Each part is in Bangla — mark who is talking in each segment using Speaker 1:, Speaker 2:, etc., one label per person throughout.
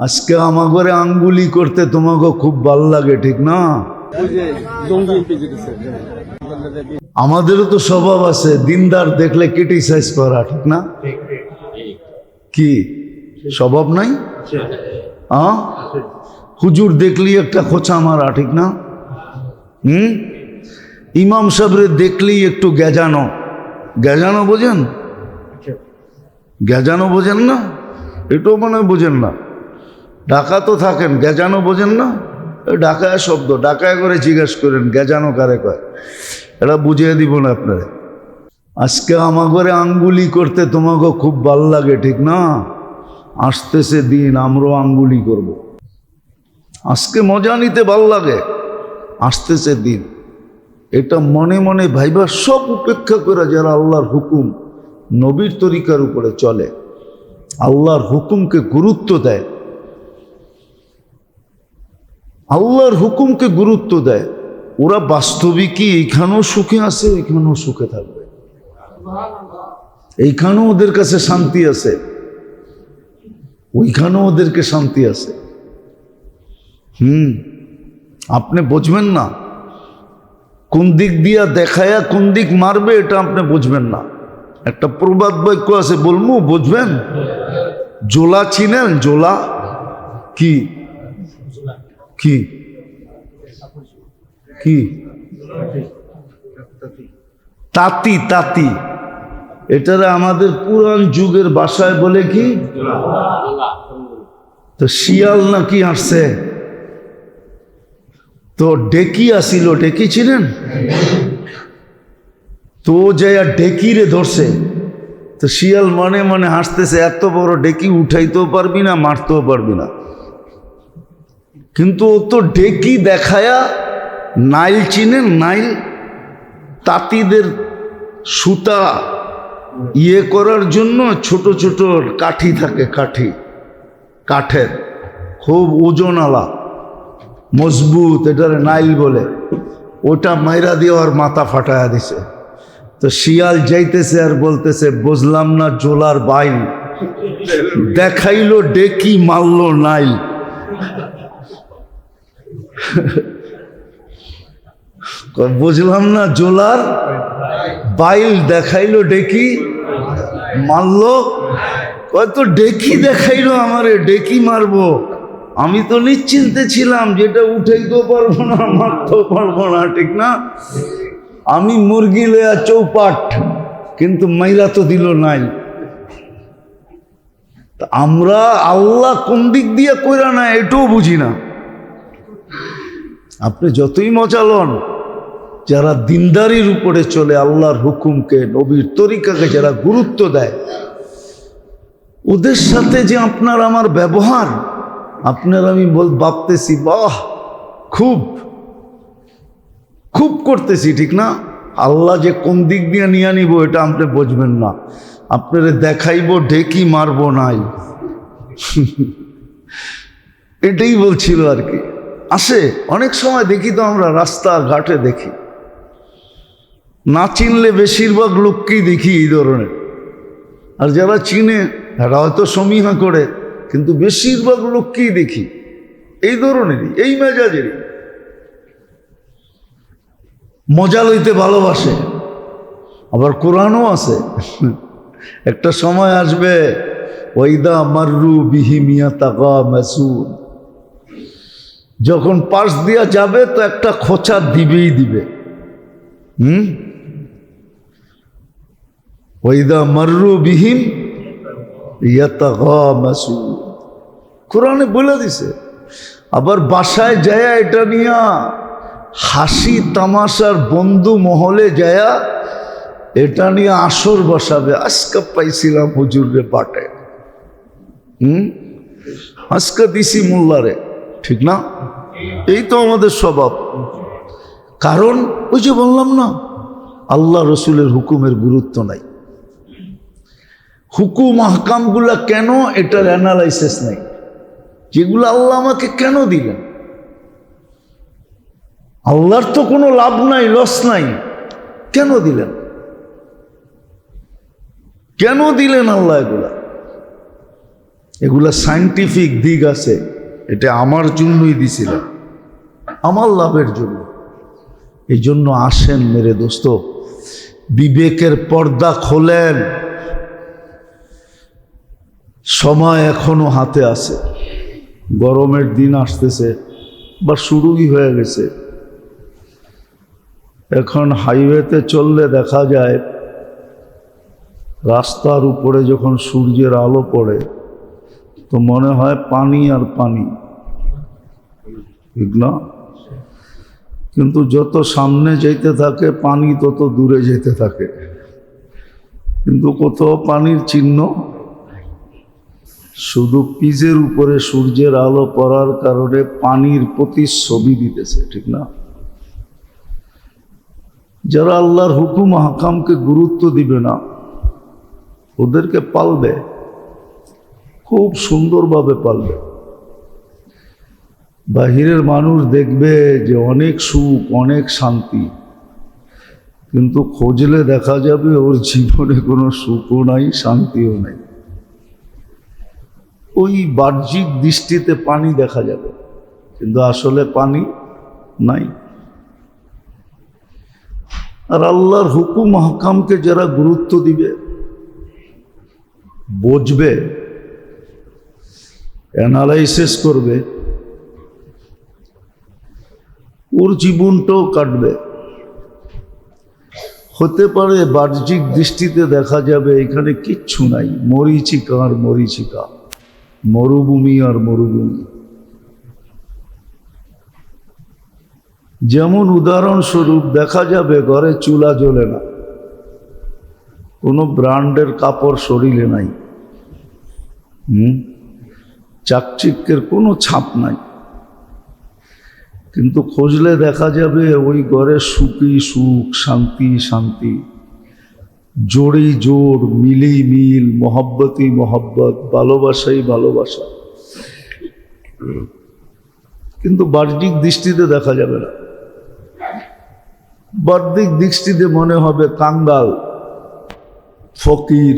Speaker 1: আজকে আমাকে আঙ্গুলি করতে তোমাকে খুব ভাল লাগে, ঠিক না? আমাদেরও তো স্বভাব আছে দিনদার দেখলে ক্রিটিসাইজ করা, ঠিক না? কি স্বভাব নাই? হুজুর দেখলি একটা খোঁচা মারা, ঠিক না? ইমাম সাহেবরে দেখলেই একটু গেজানো। গেজানো বোঝেন? গেজানো বোঝেন না? এটাও মনে হয় বোঝেন না। ঢাকা তো থাকেন, গেজানো বোঝেন না? ঢাকায় শব্দ, ঢাকায় করে জিজ্ঞেস করেন গেজানো কারে কয়, এটা বুঝিয়ে দিব না আপনারা। আজকে আমাকে আঙ্গুলি করতে তোমাকে খুব ভাল লাগে, ঠিক না? আসতেছে দিন আমরাও আঙ্গুলি করব। আজকে মজা নিতে ভাল লাগে, আসতেছে দিন। এটা মনে মনে ভাইবা সব উপেক্ষা করে যারা আল্লাহর হুকুম নবীর তরিকার উপরে চলে, আল্লাহর হুকুমকে গুরুত্ব দেয়, আল্লাহর হুকুমকে গুরুত্ব দেয়, ওরা বাস্তবিকই এইখানেও সুখে আছে, ওইখানেও সুখে থাকবে। এইখানেও ওদের কাছে শান্তি আছে, ওইখানেও ওদেরকে শান্তি আছে। আপনি বুঝবেন না, কোন দিক দিয়া দেখায়া কোন দিক মারবে এটা আপনি বুঝবেন না। একটা প্রবাদ বাক্য আছে, বলবো বুঝবেন? জোলা চিনেন? জোলা কি? কি কি? তাঁতি। তাঁতি এটারে আমাদের পুরান যুগের ভাষায় বলে কি? তো শিয়াল নাকি আসছে, তো ডেকি আসিল, ডেকি ছিলেন তো যাইয়া ডেকিরে ধরছে। তো শিয়াল মনে মনে হাসতেছে, এত বড় ডেকি উঠাইতেও পারবি না, মারতেও পারবি না। কিন্তু ও তো ডেকি দেখায়া, নাইল চিনেন? নাইল তাঁতিদের সুতা করার জন্য ছোট ছোট কাঠি থাকে, কাঠি কাঠের খুব ওজনওয়ালা মজবুত, এটারে নাইল বলে। ওটা মাইরা দিয়ে ওর মাথা ফাটায়া দিছে। তো শিয়াল যাইতেছে আর বলতেছে, বুঝলাম না জোলার বাইল, দেখাইলো ডেকি মারলো নাইল। বুঝলাম না জোলার বাইল, দেখাইলো ডেকি মারলো। কত ডেকি দেখাইলো আমারে, ডেকি মারবো। আমি তো নিশ্চিন্তে ছিলাম যেটা উঠাইতেও পারবো না, মারতেও পারবো না, ঠিক না? আমি মুরগি লয়া চৌপাট, কিন্তু মাইরা তো দিল নাই। আমরা আল্লাহ কোন দিক দিয়ে কইরা না এটাও বুঝি না। আপনি যতই মজা লন, যারা দিনদারির উপরে চলে, আল্লাহর হুকুমকে নবীর তরিকাকে যারা গুরুত্ব দেয়, ওদের সাথে যে আপনার আমার ব্যবহার, আপনার আমি ভাবতেছি বাহ খুব খুব করতেছি, ঠিক না? আল্লাহ যে কোন দিক দিয়ে নিয়ে নিব এটা আপনি বুঝবেন না। আপনারে দেখাইব ডেকি মারবো নাই। এটাই বলছিল আর কি। আসে অনেক সময় দেখি তো আমরা রাস্তা ঘাটে দেখি, না চিনলে বেশিরভাগ লোককেই দেখি এই ধরনের। আর যারা চিনে তারা হয়তো সমীহা করে, কিন্তু বেশিরভাগ লোককেই দেখি এই ধরনেরই, এই মেজাজেরই। মজা লইতে ভালোবাসে। আবার কোরআনও আছে, একটা সময় আসবে ওয়াইদা মাররু বিহি মিয়াতাগামাসুন, যখন পাশ দিয়া যাবে তো একটা খোঁচা দিবেই দিবে। ওয়াইদা মাররু বিহিম ইয়াতাগামাসুন, কোরআনে বলে দিছে। আবার বাসায় যায়া এটা নিয়া হাসি তামাশার বন্ধু মহলে যায়া এটা নিয়ে আসর বসাবে। আজকে পাইছিলাম হুজুরে পাটে, আজকে দিছি মোল্লারে, ঠিক না? এই তো আমাদের স্বভাব। কারণ ওই যে বললাম না, আল্লাহ রসুলের হুকুমের গুরুত্ব নাই। হুকুম আহকামগুলা কেন, এটার অ্যানালাইসিস নাই। যেগুলো আল্লাহ আমাকে কেন দিলেন, আল্লাহর তো কোনো লাভ নাই, লস নাই, কেন দিলেন? কেন দিলেন আল্লাহ এগুলা? এগুলা সায়েন্টিফিক দিক আছে, এটা আমার জন্যই দিছিলাম, আমার লাভের জন্য। এই জন্য আসেন মেরে দোস্ত, বিবেকের পর্দা খোলেন, সময় এখনো হাতে আছে। গরমের দিন আসতেছে বা শুরুই হয়ে গেছে। এখন হাইওয়েতে চললে দেখা যায় রাস্তার উপরে যখন সূর্যের আলো পড়ে তো মনে হয় পানি আর পানি, ঠিক না? কিন্তু যত সামনে যেতে থাকে পানি তত দূরে যেতে থাকে, কিন্তু কোথাও পানির চিহ্ন। শুধু পিচের উপরে সূর্যের আলো পড়ার কারণে পানির প্রতিচ্ছবি দিতেছে, ঠিক না? যারা আল্লাহর হুকুম হাকামকে গুরুত্ব দিবে না, ওদেরকে পালবে, খুব সুন্দরভাবে পালবে। বাহিরের মানুষ দেখবে যে অনেক সুখ, অনেক শান্তি, কিন্তু খোঁজলে দেখা যাবে ওর জীবনে কোনো সুখও নাই, শান্তিও নাই। ওই বাহ্যিক দৃষ্টিতে পানি দেখা যাবে, কিন্তু আসলে পানি নাই। আর আল্লাহর হুকুম হাকামকে যারা গুরুত্ব দিবে, বুঝবে, অ্যানালাইসিস করবে, ওর জীবনটাও কাটবে। হতে পারে বাহ্যিক দৃষ্টিতে দেখা যাবে এখানে কিচ্ছু নাই, মরীচিকা আর মরীচিকা, মরুভূমি আর মরুভূমি। যেমন উদাহরণস্বরূপ দেখা যাবে ঘরে চুলা জ্বলে না, কোনো ব্র্যান্ডের কাপড় শরীরে নাই, চাকচিক্যের কোনো ছাপ নাই, কিন্তু খুঁজলে দেখা যাবে ওই ঘরে সুখী সুখ, শান্তি শান্তি, জোড়ই জোড়, মিলেই মিল, মহব্বতই মহব্বত, ভালোবাসাই ভালোবাসা। কিন্তু বাহ্যিক দৃষ্টিতে দেখা যাবে না, বাহ্যিক দৃষ্টিতে মনে হবে কাঙ্গাল, ফকির,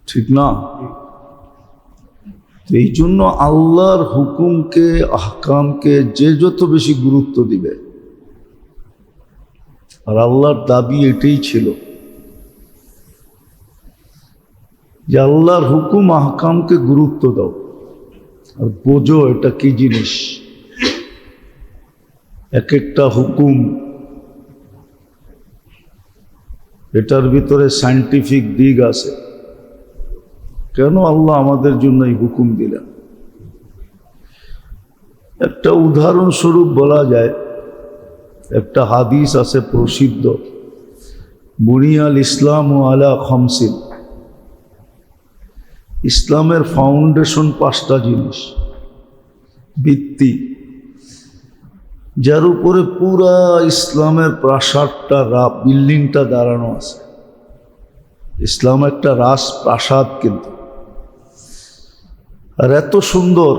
Speaker 1: ঠিক না? এই জন্য আল্লাহর হুকুমকে, আহকামকে যে যত বেশি গুরুত্ব দিবে, আর আল্লাহর দাবি এটাই ছিল যে আল্লাহর হুকুম আহকামকে গুরুত্ব দাও আর বোঝো এটা কি জিনিস। এক একটা হুকুম, এটার ভিতরে সায়েন্টিফিক দিক আছে। কেন আল্লাহ আমাদের জন্য এই হুকুম দিলেন? একটা উদাহরণস্বরূপ বলা যায়, একটা হাদিস আছে প্রসিদ্ধ, বুনিয়াল ইসলাম ও আলা খামসিন, ইসলামের ফাউন্ডেশন 5টা জিনিস, ভিত্তি, যার উপরে পুরা ইসলামের প্রাসাদটা, বিল্ডিংটা দাঁড়ানো আছে। ইসলাম একটা রাজপ্রাসাদ, কিন্তু আর এত সুন্দর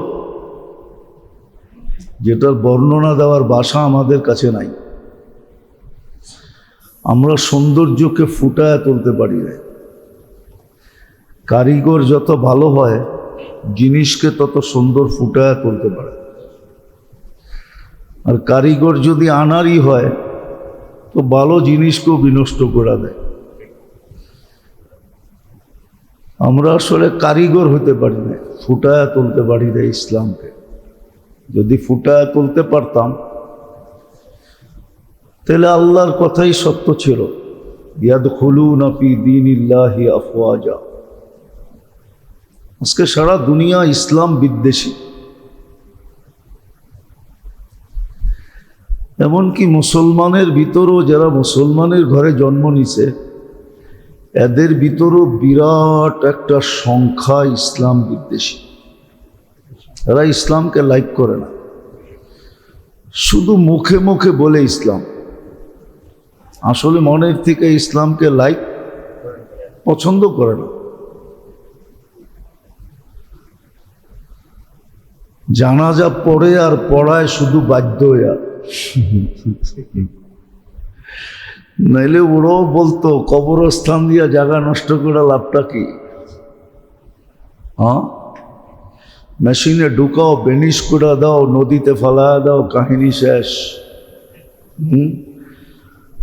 Speaker 1: যেটার বর্ণনা দেওয়ার ভাষা আমাদের কাছে নাই। আমরা সৌন্দর্যকে ফুটায় তুলতে পারি না। কারিগর যত ভালো হয় জিনিসকে তত সুন্দর ফুটায় তুলতে পারে, আর কারিগর যদি আনারই হয় তো ভালো জিনিসকেও বিনষ্ট করে দেয়। আমরা আসলে কারিগর হতে পারি না, ফুটায় তুলতে পারি না ইসলামকে। যদি ফুটায় তুলতে পারতাম তাহলে আল্লাহর কথাই সত্য ছিল, ইয়াদখুলুনা ফি দীনিল্লাহি আফওয়াজা। আজকে সারা দুনিয়া ইসলাম বিদ্বেষী, এমনকি মুসলমানের ভিতরও যারা মুসলমানের ঘরে জন্ম নিছে এদের ভিতরও বিরাট একটা সংখ্যা ইসলাম বিদ্বেষী। এরা ইসলামকে লাইক করে না, শুধু মুখে মুখে বলে ইসলাম, আসলে মনের থেকে ইসলামকে লাইক পছন্দ করে না। জানাজা পড়ে আর পড়ায় শুধু বাধ্য হইয়া, নাইলে ওরাও বলতো কবরস্থান দিয়া জায়গা নষ্ট করে লাভটা কি। হ্যাঁ, মেশিনে ঢুকাও, বেনিশ করে দাও, নদীতে ফালায়া দাও, কাহিনী শেষ।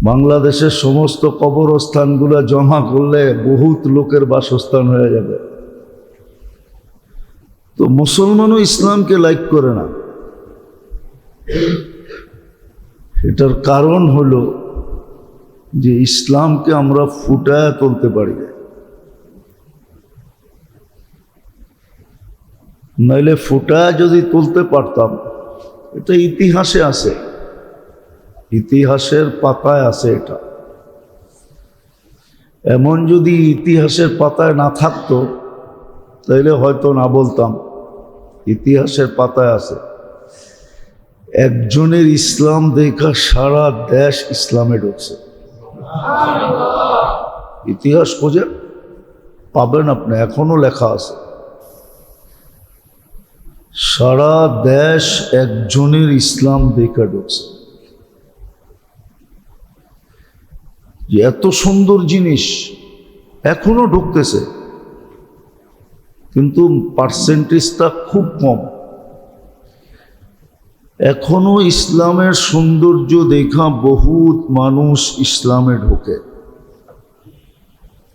Speaker 1: বাংলাদেশের সমস্ত কবরস্থানগুলো জমা করলে বহুত লোকের বাসস্থান হয়ে যাবে। তো মুসলমানও ইসলামকে লাইক করে না। এটার কারণ হলো যে ইসলামকে আমরা ফুটায় তুলতে পারি না। নইলে ফুটায় যদি তুলতে পারতাম, এটা ইতিহাসে আছে, ইতিহাসের পাতায় আছে। এটা এমন যদি ইতিহাসের পাতায় না থাকতো তাইলে হয়তো না বলতাম। ইতিহাসের পাতায় আছে, একজনের ইসলাম দেখা সারা দেশ ইসলামে ঢুকছে। ইতিহাস খোঁজে পাবেন আপনি, এখনো লেখা আছে। সারা দেশ একজনের ইসলাম দেখা ঢুকছে। এত সুন্দর জিনিস এখনো ঢুকতেছে, কিন্তু পার্সেন্টেজটা খুব কম। এখনো ইসলামের সৌন্দর্য দেখা বহুত মানুষ ইসলামে ঢোকে,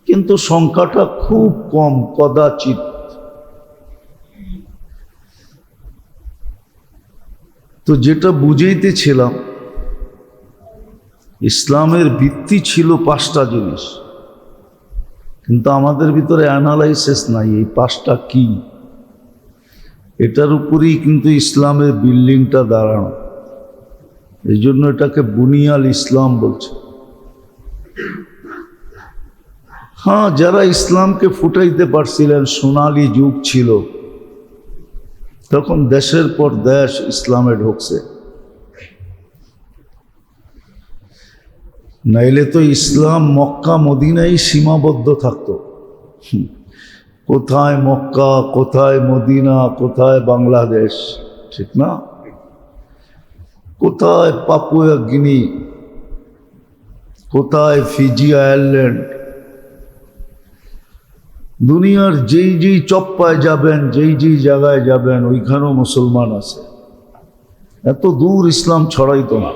Speaker 1: কিন্তু সংখ্যাটা খুব কম, কদাচিৎ। তো যেটা বুঝাইতেছিলাম, ইসলামের ভিত্তি ছিল 5টা জিনিস, কিন্তু আমাদের ভিতরে অ্যানালাইসিস নাই এই 5টা কি। এটার উপরেই কিন্তু ইসলামের বিল্ডিংটা দাঁড়ানো। এই জন্য এটাকে বুনিয়াল ইসলাম বলছে। হ্যাঁ, যারা ইসলামকে ফুটাইতে পারছিলেন, সোনালী যুগ ছিল, তখন দেশের পর দেশ ইসলামে ঢুকছে। নাইলে তো ইসলাম মক্কা মদিনায় সীমাবদ্ধ থাকতো। কোথায় মক্কা, কোথায় মদিনা, কোথায় বাংলাদেশ, ঠিক না? কোথায় পাপুয়া গিনি, কোথায় ফিজি আয়ারল্যান্ড। দুনিয়ার যেই যেই চপ্পায় যাবেন, যেই যেই জায়গায় যাবেন, ওইখানেও মুসলমান আছে। এত দূর ইসলাম ছড়াইতো না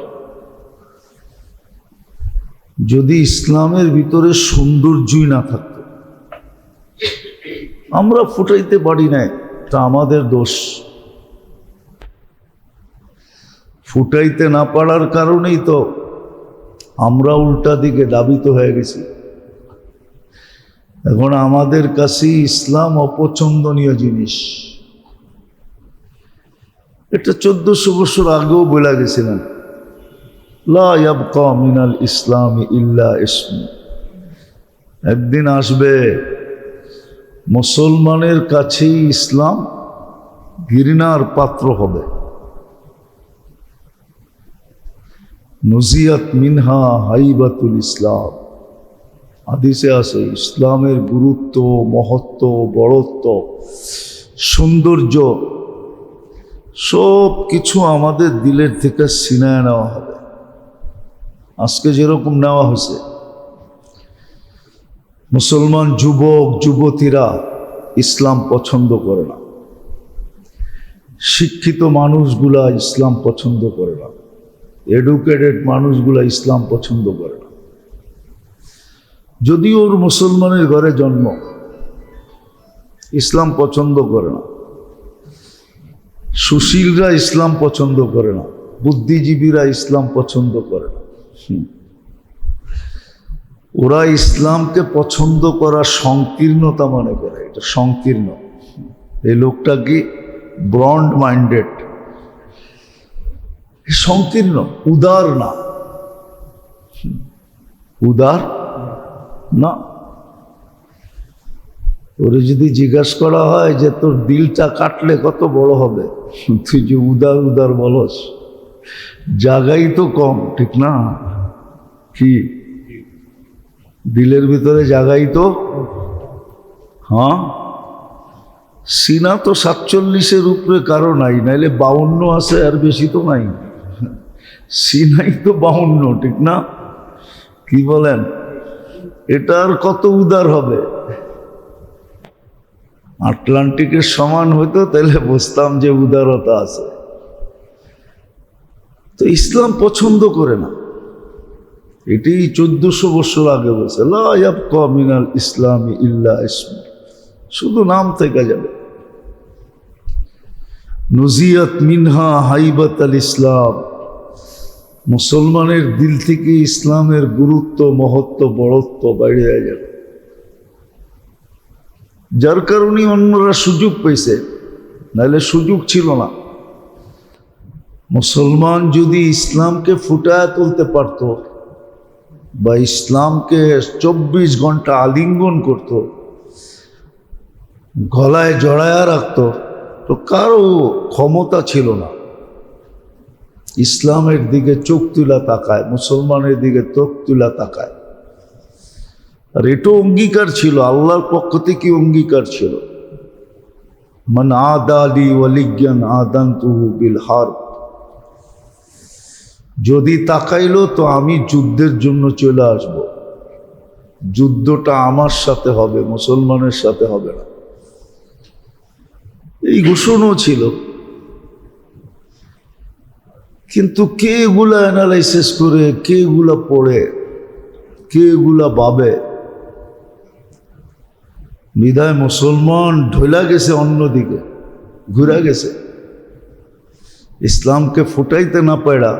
Speaker 1: যদি ইসলামের ভিতরে সৌন্দর্যই না থাকতো। আমরা ফুটাইতে পারি নাই, তা আমাদের দোষ। ফুটাইতে না পারার কারণেই তো আমরা উল্টা দিকে দাবিত হয়ে গেছি। এখন আমাদের কাছে ইসলাম অপছন্দনীয় জিনিস। এটা 1400 বছর আগেও বলে গেছিলেন, লা ইয়াবকা মিনাল ইসলামি ইল্লা ইসমু। একদিন আসবে মুসলমানের কাছেই ইসলাম ঘৃণার পাত্র হবে। নুজিয়াত মিনহা হাইবাতুল ইসলাম। হাদিসে আছে ইসলামের গুরুত্ব, মহত্ব, বড়ত্ব, সৌন্দর্য সব কিছু আমাদের দিলের থেকে ছিনায় নেওয়া হবে। আজকে যেরকম নেওয়া হয়েছে, মুসলমান যুবক যুবতীরা ইসলাম পছন্দ করে না, শিক্ষিত মানুষগুলা ইসলাম পছন্দ করে না, এডুকেটেড মানুষগুলা ইসলাম পছন্দ করে না। যদিও ওর মুসলমানের ঘরে জন্ম, ইসলাম পছন্দ করে না। সুশীলরা ইসলাম পছন্দ করে না, বুদ্ধিজীবীরা ইসলাম পছন্দ করে না। ওরা ইসলামকে পছন্দ করা সংকীর্ণতা মনে করে, এটা সংকীর্ণ। এই লোকটা কি ব্রড মাইন্ডেড, সংকীর্ণ, উদার না, উদার না। ওরে যদি জিজ্ঞাসা করা হয় যে তোর দিলটা কাটলে কত বড় হবে, তুই যে উদার উদার বলস, জায়গাই তো কম, ঠিক না? কি দিলের ভিতরে জায়গাই তো, হ্যাঁ, সিনা তো 47-এর উপরে কারো নাই, নাইলে 52 আছে, আর বেশি তো নাই। সিনাই তো 52, ঠিক না? কি বলেন? এটা আর কত উদার হবে? আটলান্টিকের সমান হইতো তাহলে বুঝতাম যে উদারতা আছে। তো ইসলাম পছন্দ করে না, এটি 1400 বছর আগে বলছে, লা ইয়াবকা মিনাল ইসলামি ইল্লা ইসম, শুধু নাম থেকে যাবে। নুজিয়াত মিনহা হাইবাত আল ইসলাম, মুসলমানের দিল থেকে ইসলামের গুরুত্ব, মহত্ব, বড়ত্ব বাইরে যাবে। যার কারণে অন্যরা সুযোগ পেয়েছে, নাহলে সুযোগ ছিল না। মুসলমান যদি ইসলামকে ফুটায় তুলতে পারত বা ইসলামকে 24 ঘন্টা আলিঙ্গন করত, গলায় জড়ায়া রাখত, তো কারো ক্ষমতা ছিল না ইসলামের দিকে চোখ তুলা তাকায়, মুসলমানের দিকে চোখ তুলা তাকায়। আর এটাও অঙ্গীকার ছিল, আল্লাহর পক্ষ থেকে অঙ্গীকার ছিল, মান আদালি ওয়ালিয়ান আদানতুহু বিল হারব, যদি তাকাইলো তো আমি যুদ্ধের জন্য চলে আসব, যুদ্ধটা আমার সাথে হবে, মুসলমানের সাথে হবে না। এই ঘোষণাও ছিল। কিন্তু কে এগুলা অ্যানালাইসিস করে, কে এগুলা পড়ে, কে এগুলা ভাবে? বিদায় মুসলমান ঢইলা গেছে, অন্যদিকে ঘুরা গেছে। ইসলামকে ফুটাইতে না পারা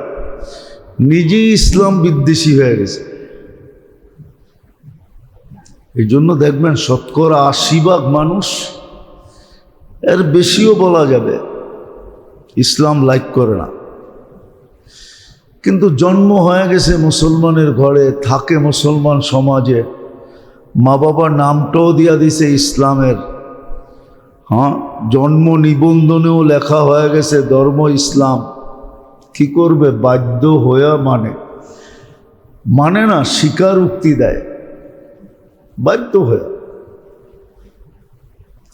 Speaker 1: নিজেই ইসলাম বিদ্বেষী হয়ে গেছে। এই জন্য দেখবেন 80% মানুষ, এর বেশিও বলা যাবে, ইসলাম লাইক করে না। কিন্তু জন্ম হয়ে গেছে মুসলমানের ঘরে, থাকে মুসলমান সমাজে, মা বাবার নামটাও দিয়া দিছে ইসলামের, হ্যাঁ, জন্ম নিবন্ধনেও লেখা হয়ে গেছে ধর্ম ইসলাম। কি করবে? বাধ্য হয়ে মানে না, স্বীকারোক্তি দেয় বাধ্য হয়ে।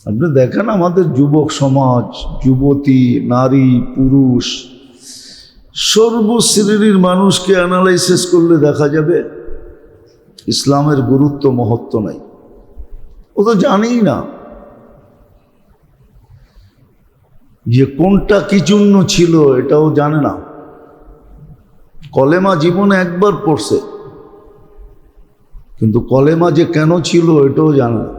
Speaker 1: আপনি দেখেন আমাদের যুবক সমাজ, যুবতী, নারী, পুরুষ, সর্বশ্রেণীর মানুষকে অ্যানালাইসিস করলে দেখা যাবে ইসলামের গুরুত্ব, মহত্ব নাই। ও তো জানেই না যে কোনটা কি জন্য ছিল, এটাও জানে না। কলেমা জীবনে একবার পড়ছে, কিন্তু কলেমা যে কেন ছিল এটাও জানে না।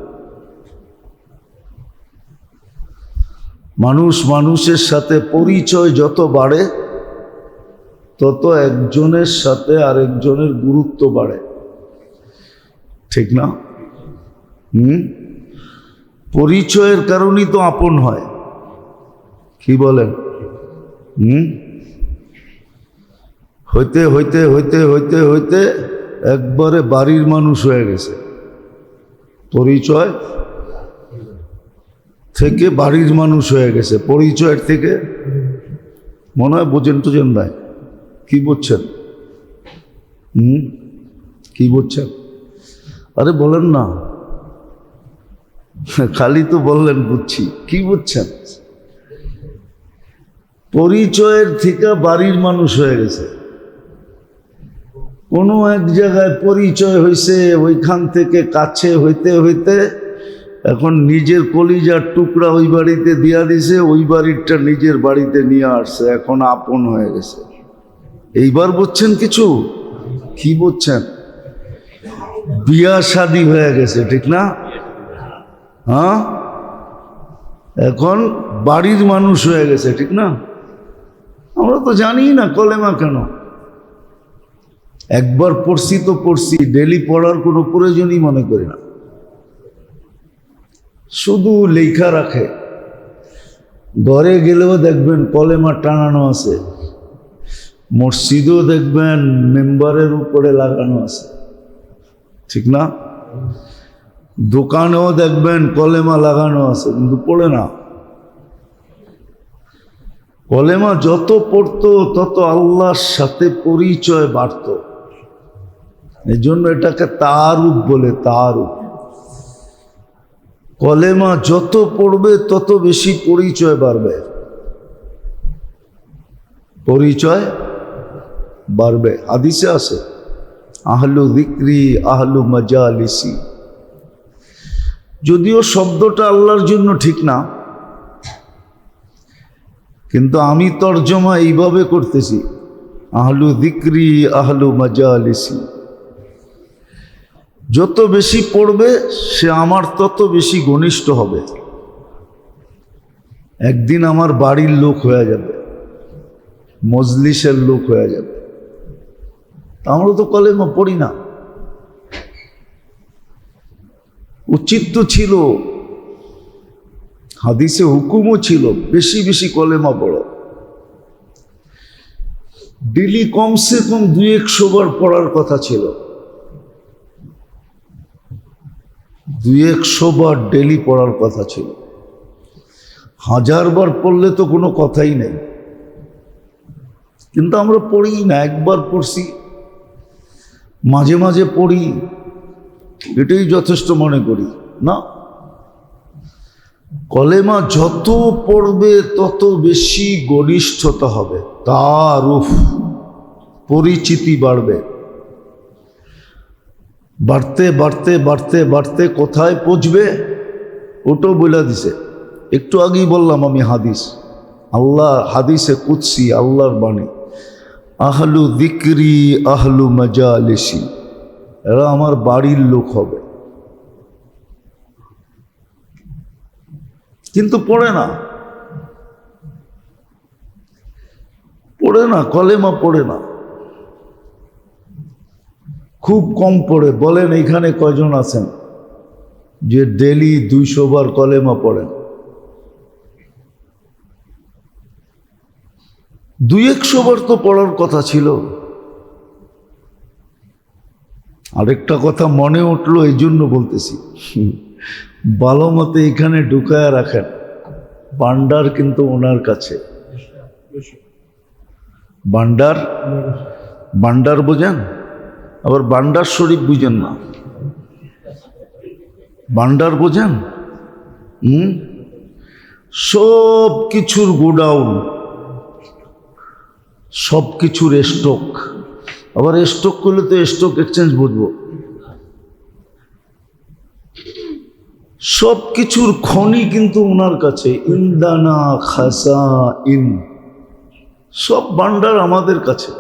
Speaker 1: মানুষের সাথে পরিচয় যত বাড়ে, তত একজনের সাথে আরেকজনের গুরুত্ব বাড়ে, ঠিক না? পরিচয়ের কারণেই তো আপন হয়, কি বলেন? হইতে হইতে হইতে হইতে হইতে একবারে বাড়ির মানুষ হয়ে গেছে। পরিচয় থেকে বাড়ির মানুষ হয়ে গেছে, পরিচয়ের থেকে মনে হয় বোঝেন টোঝেন ভাই, কি বুঝছেন? কি বুঝছেন? আরে বলেন না, খালি তো বললেন বুঝছি, কি বুঝছেন? পরিচয়ের থেকে বাড়ির মানুষ হয়ে গেছে। কোনো এক জায়গায় পরিচয় হয়েছে, ওইখান থেকে কাছে হইতে হইতে এখন নিজের কলিজার টুকরা ওই বাড়িতে দিয়া দিছে, ওই বাড়িটা নিজের বাড়িতে নিয়ে আসছে, এখন আপন হয়ে গেছে। এইবার বুঝছেন কিছু? কি বুঝছেন? বিয়া শাদী হয়ে গেছে, ঠিক না? হ্যাঁ, এখন বাড়ির মানুষ হয়ে গেছে, ঠিক না? আমরা তো জানি না কলেমা কেন। একবার পড়ছি তো পড়ছি, ডেলি পড়ার কোনো প্রয়োজনই মনে করি না, শুধু লেখা রাখে। ঘরে গেলেও দেখবেন কলেমা টানানো আছে, মসজিদেও দেখবেন মেম্বারের উপরে লাগানো আছে, ঠিক না? দোকানেও দেখবেন কলেমা লাগানো আছে, কিন্তু পড়ে না। কলেমা যত পড়তো তত আল্লাহর সাথে পরিচয় বাড়ত। এই জন্য এটাকে তাআরুফ বলে, তাআরুফ। কলেমা যত পড়বে তত বেশি পরিচয় বাড়বে, পরিচয় বাড়বে। হাদিসে আছে, আহলু যিকরি আহলু মাজালিসি, যদিও শব্দটা আল্লাহর জন্য ঠিক না, কিন্তু আমি তর্জমা এইভাবে করতেছি, আহলু যিকরি আহলু মাজালিসি। যত বেশি পড়বে সে আমার তত বেশি ঘনিষ্ঠ হবে, একদিন আমার বাড়ির লোক হয়ে যাবে, মজলিসের লোক হয়ে যাবে। আমরা তো কলেমা পড়ি না। উচিত তো ছিল, হাদিসে হুকুমও ছিল বেশি বেশি কলেমা পড়ো। ডেলি কমসে কম 200 বার পড়ার কথা ছিল, 200 বার ডেলি পড়ার কথা ছিল। 1000 বার পড়লে তো কোনো কথাই নেই, কিন্তু আমরা পড়ি না। একবার পড়ছি, মাঝে মাঝে পড়ি, এটাই যথেষ্ট মনে করি না। কলেমা যত পড়বে তত বেশি ঘনিষ্ঠতা হবে, তারুফ পরিচিতি বাড়বে। বাড়তে বাড়তে বাড়তে বাড়তে কোথায় পৌঁছবে ওটাও বলে দিছে। একটু আগেই বললাম আমি হাদিস, আল্লাহ হাদিসে কুদসি, আল্লাহর বাণী, আহলু যিকরি আহলু মাজালিসি, এরা আমার বাড়ির লোক হবে। কিন্তু পড়ে না, পড়ে না, কলেমা পড়ে না, খুব কম পড়ে। বলেন এখানে কয়জন আছেন যে ডেলি 200 বার কলেমা পড়েন? 200 বার তো পড়ার কথা ছিল। আরেকটা কথা মনে উঠলো, এই জন্য বলতেছি, ভালো মতো এখানে ঢুকায় রাখেন, ভান্ডার কিন্তু ওনার কাছে। ভান্ডার, ভান্ডার বোঝেন? আবার ভান্ডার শরীফ বুঝেন না, ভান্ডার বোঝেন? সব কিছুর গোডাউন, সব কিছুর স্টক। আবার স্টক করলে তো স্টক এক্সচেঞ্জ বুঝবো। সব কিছুর খনি কিন্তু ওনার কাছে। ইন্দানা খাসা ইন, সব ভান্ডার আমাদের কাছে।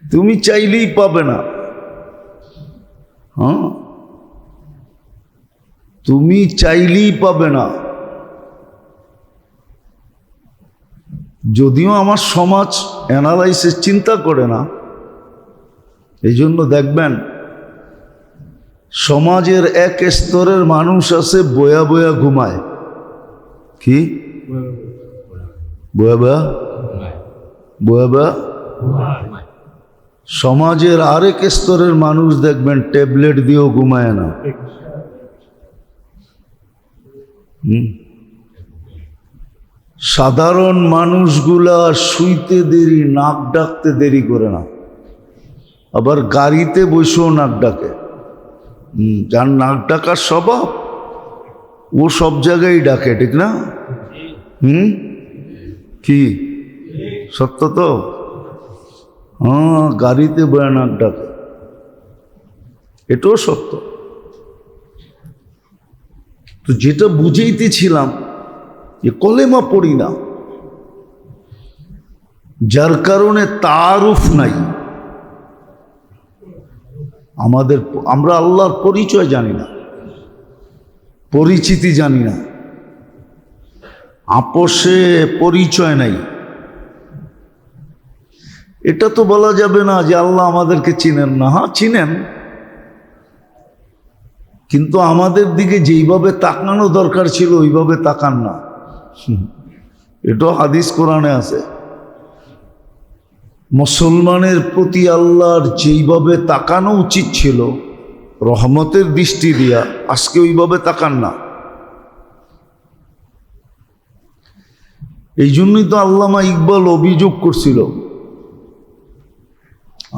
Speaker 1: তুমি চাইলেই পাবে না। হ্যাঁ, তুমি চাইলেই পাবে না। যদিও আমার সমাজ অ্যানালাইসিস চিন্তা করে না, এই জন্য দেখবেন সমাজের এক স্তরের মানুষ আছে বয়া বয়া ঘুমায়। কি বয়া বয়া? বয়া বয়া। সমাজের আরেক স্তরের মানুষ দেখবেন ট্যাবলেট দিয়েও ঘুমায় না। সাধারণ মানুষগুলা শুইতে দেরি, নাক ডাকতে দেরি করে না, আবার গাড়িতে বসেও নাক ডাকে। যার নাক ডাকার স্বভাব ও সব জায়গায় ডাকে, ঠিক না? কি সত্য তো? হ্যাঁ, গাড়িতে বয়া নাক ডাকে, এটাও সত্য। তো যেটা বুঝাইতেছিলাম যে কলেমা পড়ি না, যার কারণে তারুফ নাই আমাদের। আমরা আল্লাহর পরিচয় জানি না, পরিচিতি জানি না, আপোষে পরিচয় নাই। এটা তো বলা যাবে না যে আল্লাহ আমাদেরকে চিনেন না। হ্যাঁ, চিনেন, কিন্তু আমাদের দিকে যেইভাবে তাকানো দরকার ছিল ওইভাবে তাকান না। এটাও হাদিস কোরআনে আছে। মুসলমানের প্রতি আল্লাহর যেইভাবে তাকানো উচিত ছিল রহমতের দৃষ্টি দিয়া, আজকে ওইভাবে তাকান না। এই জন্যই তো আল্লামা ইকবাল অভিযোগ করছিল,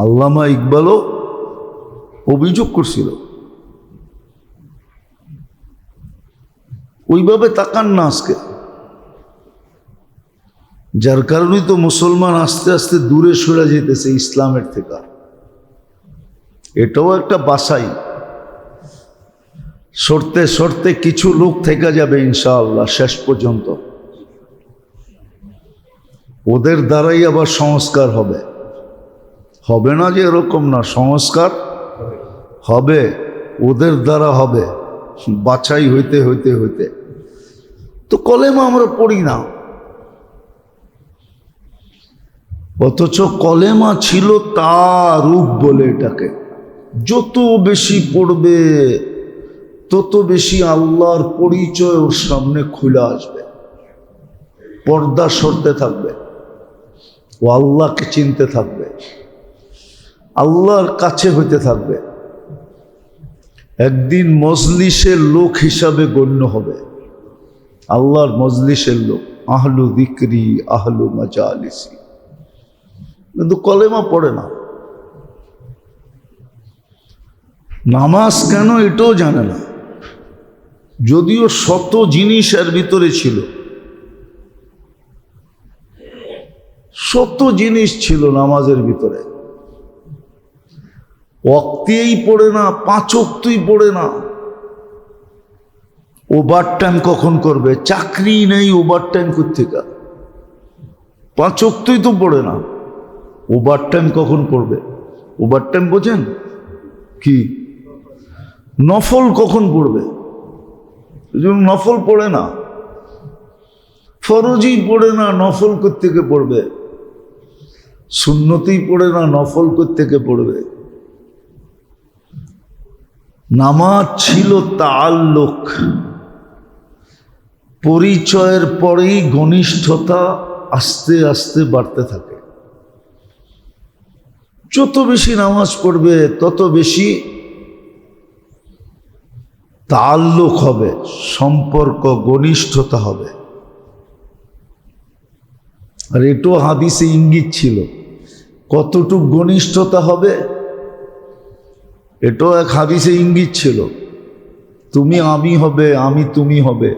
Speaker 1: আল্লামা ইকবালও অভিযোগ করছিল, ওইভাবে তাকান না আজকে। যার কারণেই তো মুসলমান আস্তে আস্তে দূরে সরে যেতেছে ইসলামের থেকে। এটাও একটা বাছাই। সরতে সরতে কিছু লোক থেকে যাবে ইনশাআল্লাহ শেষ পর্যন্ত, ওদের দ্বারাই আবার সংস্কার হবে। হবে না যে এরকম না, সংস্কার হবে, ওদের দ্বারা হবে, বাছাই হইতে হইতে হইতে। তো কলেমা আমরা পড়ি না, অথচ কলেমা ছিল তারুফ বলে এটাকে। যত বেশি পড়বে তত বেশি আল্লাহর পরিচয় ওর সামনে খুলে আসবে, পর্দা সরতে থাকবে, ও আল্লাহকে চিনতে থাকবে, আল্লাহর কাছে হইতে থাকবে। একদিন মজলিসের লোক হিসাবে গণ্য হবে, আল্লাহর মজলিসের লোক, আহলু যিকরি আহলু মাজালিসি। কিন্তু কলেমা পড়ে না, নামাজ কেন এটাও জানে না, যদিও শত জিনিস এর ভিতরে ছিল, শত জিনিস ছিল নামাজের ভিতরে। ওয়াক্তেই পড়ে না, 5 ওয়াক্তই পড়ে না। ওভার টাইম কখন করবে? চাকরি নেই, ওভার টাইম কোত্থেকে? 5 ওয়াক্তই তো পড়ে না, ওভার টাইম কখন করবে? ওভার টাইম বোঝেন কি? নফল কখন পড়বে? নফল পড়ে না, ফরজই পড়ে না, নফল কোত্থেকে পড়বে? সুন্নতেই পড়ে না, নফল কোত্থেকে পড়বে? নামাজ ছিল তাআল্লুক, পরিচয়ের পরেই ঘনিষ্ঠতা আস্তে আস্তে বাড়তে থাকে। যত বেশি নামাজ পড়বে তত বেশি তাআল্লুক হবে, সম্পর্ক ঘনিষ্ঠতা হবে। আর এটাও হাদিসে ইঙ্গিত ছিল, কতটুক ঘনিষ্ঠতা হবে এটাও এক হাদিসে ইঙ্গিত ছিল। তুমি আমি হবে, আমি তুমি হবে,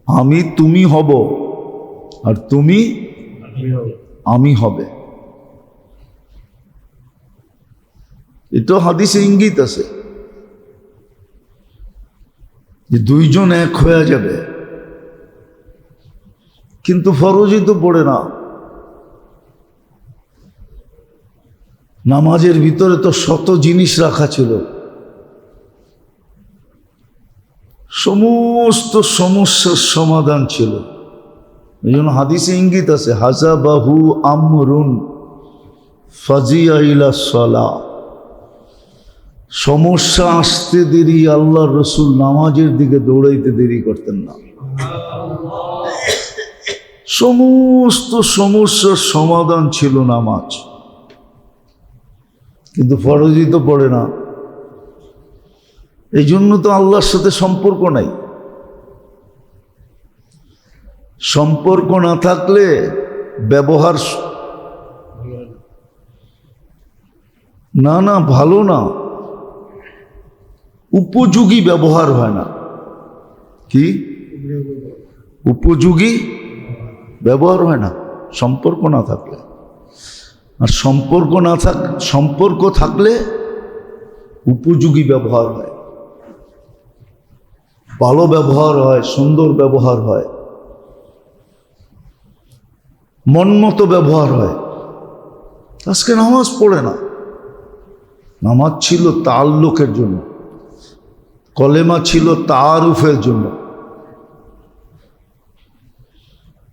Speaker 1: আমি তুমি হব, আর তুমি আমি হবে। এটাও হাদিসে ইঙ্গিত আছে যে দুইজন এক হয়ে যাবে। কিন্তু ফরজই তো পড়ে না। নামাজের ভিতরে তো শত জিনিস রাখা ছিল, সমস্ত সমস্যার সমাধান ছিল। এই জন্য হাদিসে ইঙ্গিত আছে, হাজাবাহু আমরুন ফাজিয়া ইলা সালাহ। সমস্যা আসতে দেরি, আল্লাহর রসুল নামাজের দিকে দৌড়াইতে দেরি করতেন না। সমস্ত সমস্যার সমাধান ছিল নামাজ। কিন্তু ফরজই তো পড়ে না, এই জন্য তো আল্লাহর সাথে সম্পর্ক নাই। সম্পর্ক না থাকলে ব্যবহার না ভালো না, উপযোগী ব্যবহার হয় না। কি উপযোগী ব্যবহার হয় না সম্পর্ক না থাকলে। আর সম্পর্ক থাকলে উপযোগী ব্যবহার হয়, ভালো ব্যবহার হয়, সুন্দর ব্যবহার হয়, মনমতো ব্যবহার হয়। আজকে নামাজ পড়ে না। নামাজ ছিল তাআল্লুকের জন্য, কলেমা ছিল তাআরুফের জন্য,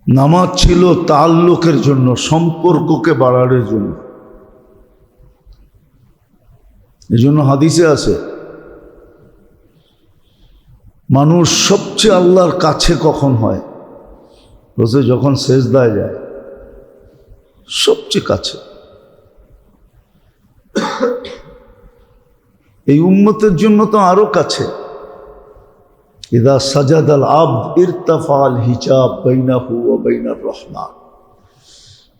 Speaker 1: নামাজ ছিল তাআল্লুকের জন্য, সম্পর্ককে বাড়ানোর জন্য। এই জন্য হাদিসে আছে, মানুষ সবচেয়ে আল্লাহর কাছে কখন হয়? বলছে যখন সেজদায় যায়, সবচেয়ে কাছে। এই উম্মতের জন্য তো আরো কাছে। ইদা সাজাদাল আবদ ইরতাফাল হিজাব বাইনাহু ওয়া বাইনার রহমান।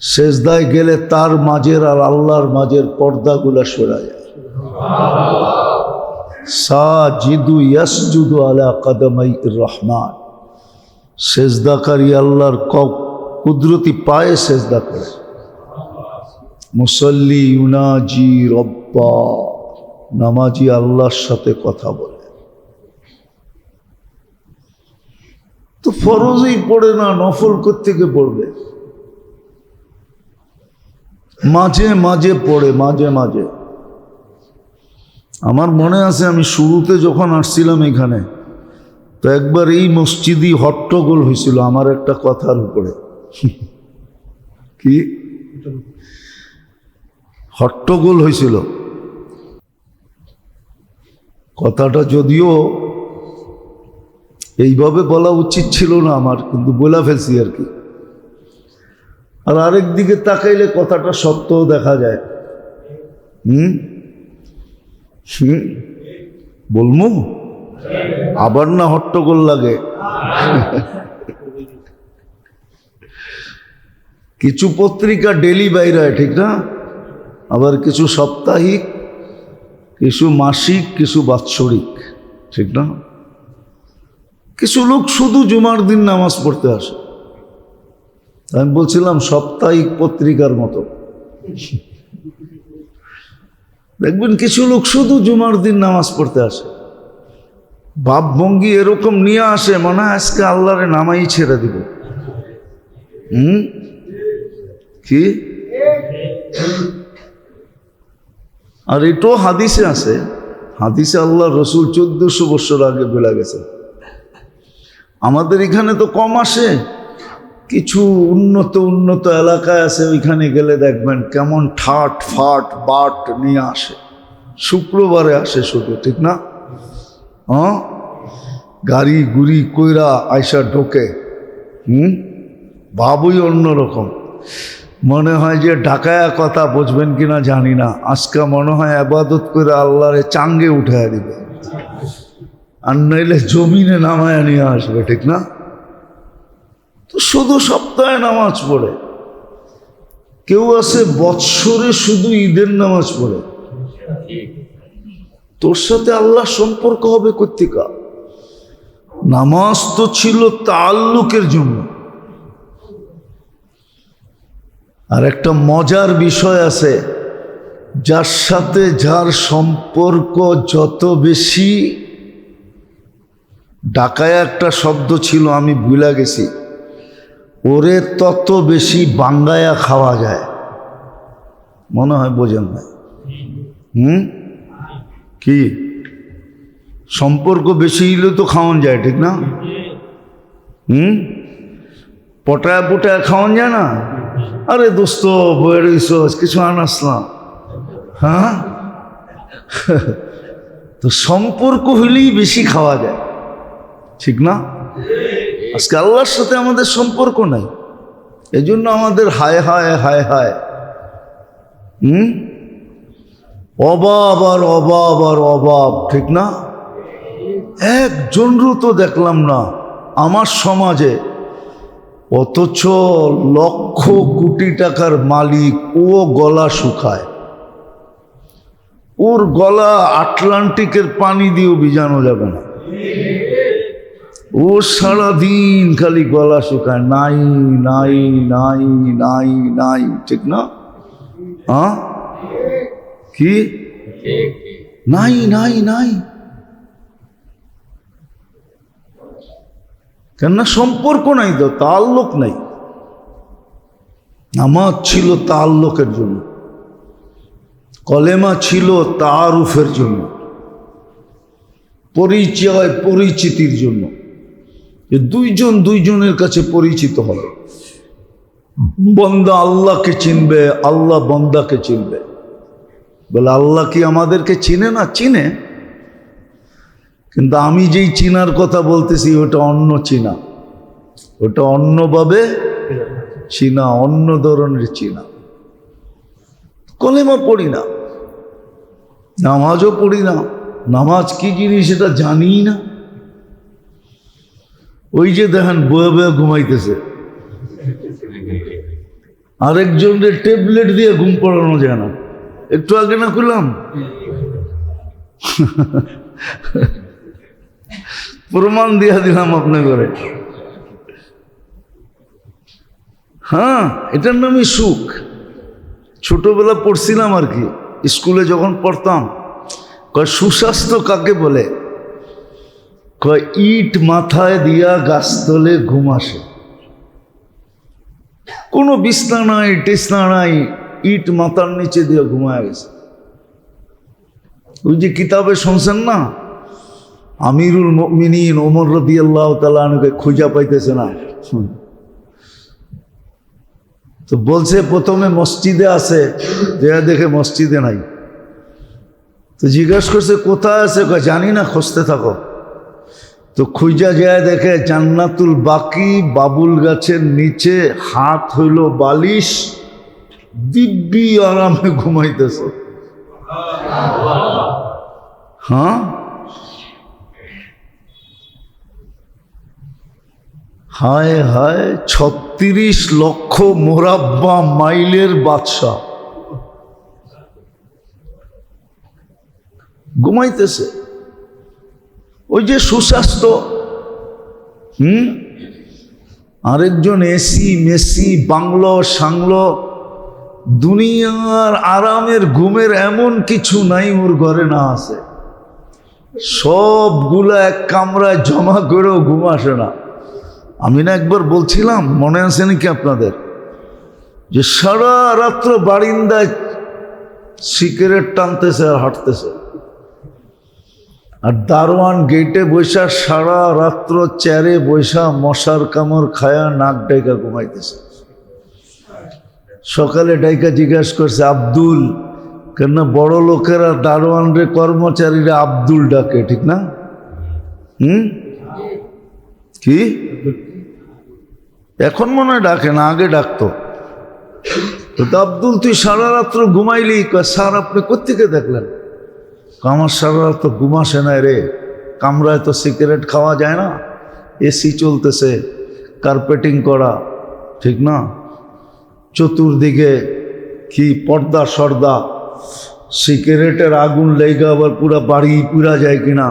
Speaker 1: সেজদায় গেলে তার মাঝের আর আল্লাহর মাঝের পর্দাগুলা সরে যায়। সাজিদু ইয়াসজুদু আলা কদমাই রহমান। সেজদাকারী আল্লাহর কুদরতি পায়ে সেজদা করে। মুসল্লি ইউনাজি রব্বা, নামাজি আল্লাহর সাথে কথা বলে। তো ফরজই পড়ে না, নফল কোত্থেকে পড়বে? মাঝে মাঝে পড়ে, মাঝে মাঝে। আমার মনে আছে আমি শুরুতে যখন আসছিলাম এখানে, তো একবার এই মসজিদই হট্টগোল হয়েছিল আমার একটা কথার উপরে। কি হট্টগোল হয়েছিল? কথাটা যদিও এইভাবে বলা উচিত ছিল না আমার, কিন্তু বলা ফেলছি আর কি। আর আরেক দিকে তাকাইলে কথাটা সত্যও দেখা যায়। বলমু আবার না হট্টগোল লাগে? কিছু পত্রিকা ডেলি বাইরে হয়, ঠিক না? আবার কিছু সাপ্তাহিক, কিছু মাসিক, কিছু বাৎসরিক, ঠিক না? কিছু লোক শুধু জুমার দিন নামাজ পড়তে আসে। আমি বলছিলাম সাপ্তাহিক পত্রিকার মতো। দেখবেন কিছু লোক শুধু জুমার দিন নামাজ পড়তে আসে, ভাবভঙ্গি এরকম নিয়ে আসে মনে হয় আজকে আল্লাহরে নামাই ছেড়ে দিব। কি? আর এটাও হাদিসে আছে, হাদিসে আল্লাহ রসুল 1400 বছর আগে বলে গেছে। আমাদের এখানে তো কম আসে, কিছু উন্নত এলাকায় আছে, ওইখানে গেলে দেখবেন কেমন ঠাট ফাট বাট নিয়ে আসে। শুক্রবারে আসে শুধু, ঠিক না? গাড়ি গুড়ি কইরা আয়সা ঢোকে। ভাবই অন্যরকম। মনে হয় যে ঢাকায়া কথা বুঝবেন কিনা জানি না, আজকে মনে হয় আবাদত করে আল্লাহরে চাঙ্গে উঠায় দিবে, আর নইলে জমিনে নামায় নিয়ে আসবে, ঠিক না? তো শুধু সপ্তাহে নামাজ পড়ে, কেউ আছে বৎসরে শুধু ঈদের নামাজ পড়ে। তোর সাথে আল্লাহ সম্পর্ক হবে কোত্থেকা? নামাজ তো ছিল তাআল্লুকের জন্য। আর একটা মজার বিষয় আছে, যার সাথে যার সম্পর্ক যত বেশি, ঢাকায় একটা শব্দ ছিল আমি ভুলে গেছি, ওরে তত বেশি বাঙ্গায়া খাওয়া যায়। মনে হয় বোঝেন না? কি সম্পর্ক বেশি হইলে তো খাওয়ান যায়, ঠিক না? পটায়া পটায়া খাওয়ান যায় না? আরে দোস্ত বইয়ের কিছু আনাসলাম, হ্যাঁ। তো সম্পর্ক হইলেই বেশি খাওয়া যায়, ঠিক না? আজকে আল্লাহর সাথে আমাদের সম্পর্ক নাই, এজন্য আমাদের হায় হায় হায় হায়। অভাব আর অভাব আর অভাব, ঠিক না? একজনরও তো দেখলাম না আমার সমাজে, অথচ লক্ষ কোটি টাকার মালিক, ও গলা শুকায়। ওর গলা আটলান্টিকের পানি দিয়েও ভিজানো যাবে না। ও সারাদিন খালি গলা শুকায়, নাই নাই নাই নাই নাই, ঠিক না? কি নাই নাই নাই? কেননা সম্পর্ক নাই, তো তাআল্লুক নাই। নামাজ ছিল তাআল্লুকের জন্য, কলেমা ছিল তাআরুফের জন্য, পরিচয় পরিচিতির জন্য, যে দুইজন দুইজনের কাছে পরিচিত হবে। বন্দা আল্লাহকে চিনবে, আল্লাহ বন্দাকে চিনবে। বলে আল্লাহ কি আমাদেরকে চিনে না? চিনে, কিন্তু আমি যেই চিনার কথা বলতেছি ওটা অন্য চিনা, ওটা অন্যভাবে চিনা, অন্য ধরনের চিনা। কলেমা পড়ি না, নামাজও পড়ি না, নামাজ কি জিনিস এটা জানি না। ওই যে দেখেন বয়ে বয়ে ঘুমাইতেছে, আরেকজনের ট্যাবলেট দিয়ে ঘুম পড়ানো যায় না। একটু আগে না করলাম, প্রমাণ দিয়া দিলাম আপনার ঘরে। হ্যাঁ, এটার নামই সুখ। ছোটবেলা পড়ছিলাম আর কি, স্কুলে যখন পড়তাম, কয় সুস্বাস্থ্য কাকে বলে? কয় ইট মাথায় দিয়া গাছতলে ঘুম আসে। কোনো বিছনা নাই, টিছনা নাই, ইট মাথার নিচে দিয়ে ঘুমায় গেছে। ওই যে কিতাবে শুনছেন না, আমিরুল মুমিনিন ওমর রাদিয়াল্লাহু তাআলা আনহুকে খুঁজা পাইতেছে না, তো বলছে প্রথমে মসজিদে আছে, দেখে মসজিদে নাই। তো জিজ্ঞাসা করছে কোথায় আছে, জানি না, খুঁজতে থাকো। তো খুঁজা যায় দেখে জান্নাতুল বাকি বাবুল গাছের নিচে, হাত হইল বালিশ, দিব্যি আরামে ঘুমাইতেছে। হ্যাঁ, হায় হায়, 36 লক্ষ মোরাব্বা মাইলের বাদশা ঘুমাইতেছে। ওই যে সুস্বাস্থ্য, আরেকজন এসি মেসি বাংলো সাংলো, দুনিয়ার আরামের ঘুমের এমন কিছু নাই ওর ঘরে না আছে। সবগুলা এক কামরায় জমা করেও ঘুম আসে না। আমি না একবার বলছিলাম, মনে আছে নাকি আপনাদের, যে সারা রাত্র বারিন্দায় সিগারেট টানতেছে আর হাঁটতেছে, আর দারোয়ান গেটে বৈশা সারা রাত্র চেয়ারে বৈশা মশার কামড় খায়া নাক ডাইকা ঘুমাইতেছে। সকালে ডাইকা জিজ্ঞাসা করছে আব্দুল, কেন বড় লোকেরা দারোয়ান রে কর্মচারীরা আব্দুল ডাকে, ঠিক না? কি এখন মনে হয় ডাকে না, আগে ডাকতো। তো আব্দুল তুই সারা রাত্র ঘুমাইলি? স্যার আপনি কোত্থেকে দেখলেন? আমার সারা রাত্র ঘুম আসে না রে, কামরায় তো সিগারেট খাওয়া যায় না, এসি চলতেছে, কার্পেটিং করা, ঠিক না, চতুর্দিকে কি পর্দা সর্দা, সিগারেটের আগুন লেগে আবার পুরা বাড়ি পুরা যায় কিনা,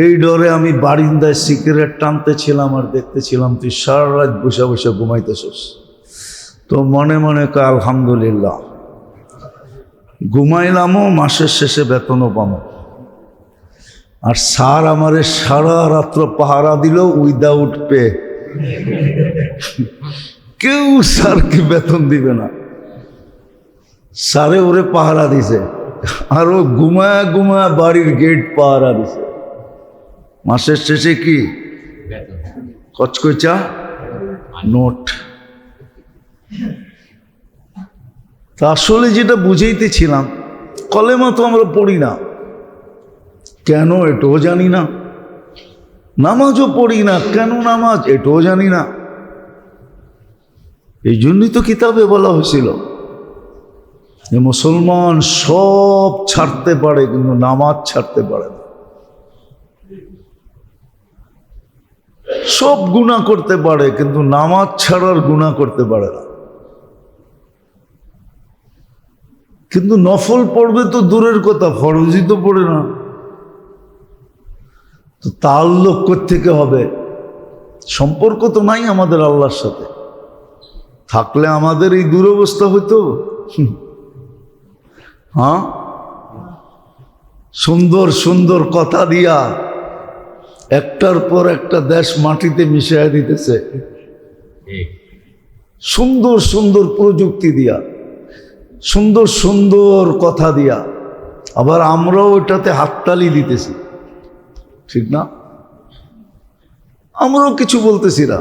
Speaker 1: এই ডরে আমি বারিন্দায় সিগারেট টানতেছিলাম আর দেখতেছিলাম তুই সারা রাত বসে বসে ঘুমাইতেছিস। তো মনে মনে কয় আলহামদুলিল্লাহ, ঘুমাইলামও, মাসের শেষে বেতনও পাবো। আর স্যার আমারে সারা রাত্র পাহারা দিল উইদাউট পে। কেউ স্যারকে বেতন দিবে না, স্যারে ওরে পাহারা দিছে, আর ও ঘুমায় ঘুমায় বাড়ির গেট পাহারা দিছে। মাসের শেষে কি কচকচা নোট। তা আসলে যেটা বুঝাইতেছিলাম, কলেমা তো আমরা পড়ি না কেন এটাও জানি না, নামাজও পড়ি না কেন নামাজ এটাও জানি না। এই জন্যই তো কিতাবে বলা হয়েছিল যে মুসলমান সব ছাড়তে পারে কিন্তু নামাজ ছাড়তে পারে না। সব গুনাহ করতে পারে কিন্তু নামাজ ছাড়ার গুনাহ করতে পারে না। কিন্তু নফল পড়বে তো দূরের কথা, ফরজই তো পড়ে না। তো তাআল্লুক কোত্থেকে হবে? সম্পর্ক তো নাই আমাদের আল্লাহর সাথে, থাকলে আমাদের এই দুরবস্থা হইতো। হ্যাঁ, সুন্দর সুন্দর কথা দিয়া একটার পর একটা দেশ মাটিতে মিশিয়ে দিতেছে, সুন্দর সুন্দর প্রযুক্তি দিয়া, সুন্দর সুন্দর কথা দিয়া, আবার আমরাও ওটাতে হাততালি দিতেছি, ঠিক না? আমরাও কিছু বলতেছি না,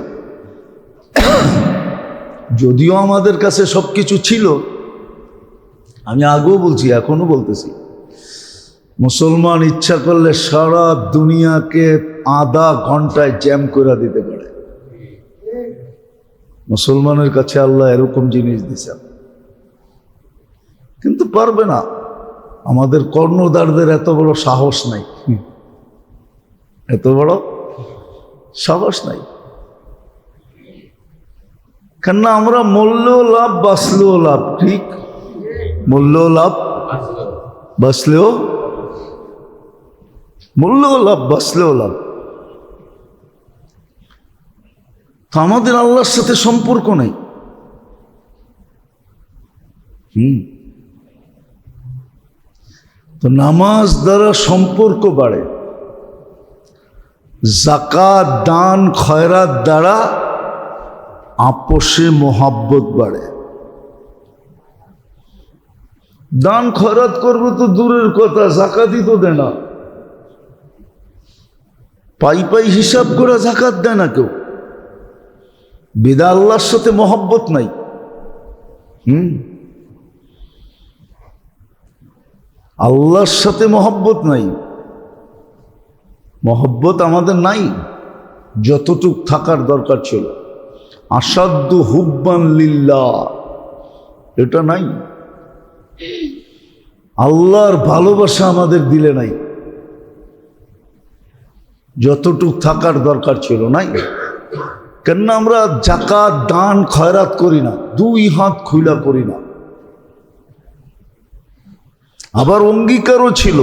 Speaker 1: যদিও আমাদের কাছে সব কিছু ছিল। আমি আগেও বলছি, এখনো বলতেছি, মুসলমান ইচ্ছা করলে সারা দুনিয়াকে আধা ঘন্টায় জ্যাম করে দিতে পারে। মুসলমানের কাছে আল্লাহ এরকম জিনিস দিয়েছেন, কিন্তু পারবে না। আমাদের কর্ণধারদের এত বড় সাহস নাই, এত বড় সাহস নাই। কেননা আমরা মরলেও লাভ, বাঁচলেও লাভ, ঠিক? মরলেও লাভ, বাঁচলেও, মরলেও লাভ, বাঁচলেও লাভ। তো আমাদের আল্লাহর সাথে সম্পর্ক নেই। তো নামাজ দ্বারা সম্পর্ক বাড়ে। জাকাত দান খয়রাত দ্বারা আপোষে মোহাব্বত বাড়ে। দান খয়রাত করবে তো দূরের কথা, জাকাতই তো দেয় না। পাই পাই হিসাব করে জাকাত দেয় না কেউ। বিদা আল্লাহর সাথে মোহাব্বত নাই। আল্লাহর সাথে মোহাব্বত নাই, মোহাব্বত আমাদের নাই যতটুক থাকার দরকার ছিল। আসাদ্দু হুব্বান লিল্লাহ, এটা নাই। আল্লাহর ভালোবাসা আমাদের দিলে নাই, যতটুক থাকার দরকার ছিল নাই। কেননা আমরা জাকাত দান খয়রাত করি না, দুই হাত খুইলা করি না। আবার অঙ্গীকারও ছিল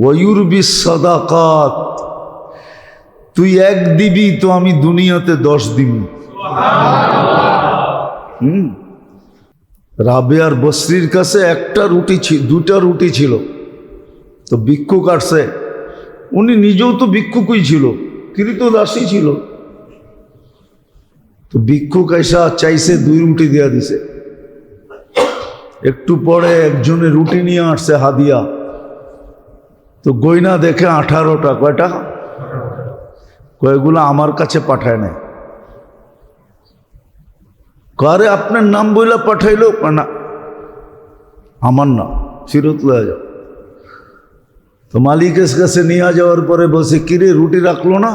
Speaker 1: ওয়ুরবি সাদাকাত, তুই এক দিবি তো আমি দুনিয়াতে 10 দিব। রাবেয়ার বসরির কাছে দুটা রুটি ছিল, তো ভিক্ষুক আসছে। উনি নিজেও তো ভিক্ষুকই ছিল, কৃতদাসী ছিল। তো ভিক্ষুক এসা চাইছে 2 রুটি দিয়া দিছে। একটু পরে একজনে রুটি নিয়ে আসছে হাদিয়া, তো গয়না দেখে 18টা। কয়টা? কয়গুলো আমার কাছে পাঠায় নাই। কারে আপনার নাম বইলা পাঠাইলো? না, আমার না, ফেরত লয়ে যাও। তো মালিকের কাছে নিয়ে যাওয়ার পরে বলছে, কিরে রুটি রাখলো না?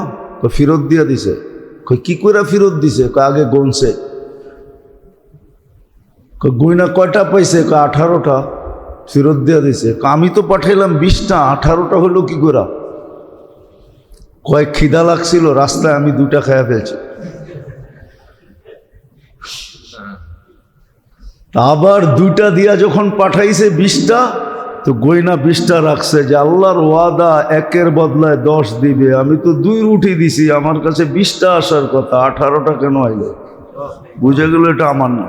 Speaker 1: ফেরত দিয়া দিছে। কি করে ফেরত দিছে? আগে গনছে। গয়না কয়টা পাইছে? 18টা। ফেরত দিয়া দিছে। আমি তো পাঠাইলাম 20টা, 18টা হলো কি করে? কয়েক খিদা লাগছিল, রাস্তায় আমি 2টা খাইয়া ফেলছি। আবার 2টা দিয়া যখন পাঠাইছে 20টা, তো গয়না 20টা রাখছে যে আল্লাহর ওয়াদা 1-এর বদলায় 10 দিবে। আমি তো 2 রুটি দিছি, আমার কাছে 20টা আসার কথা, 18টা কেন আইল? বুঝে গেল এটা আমার না।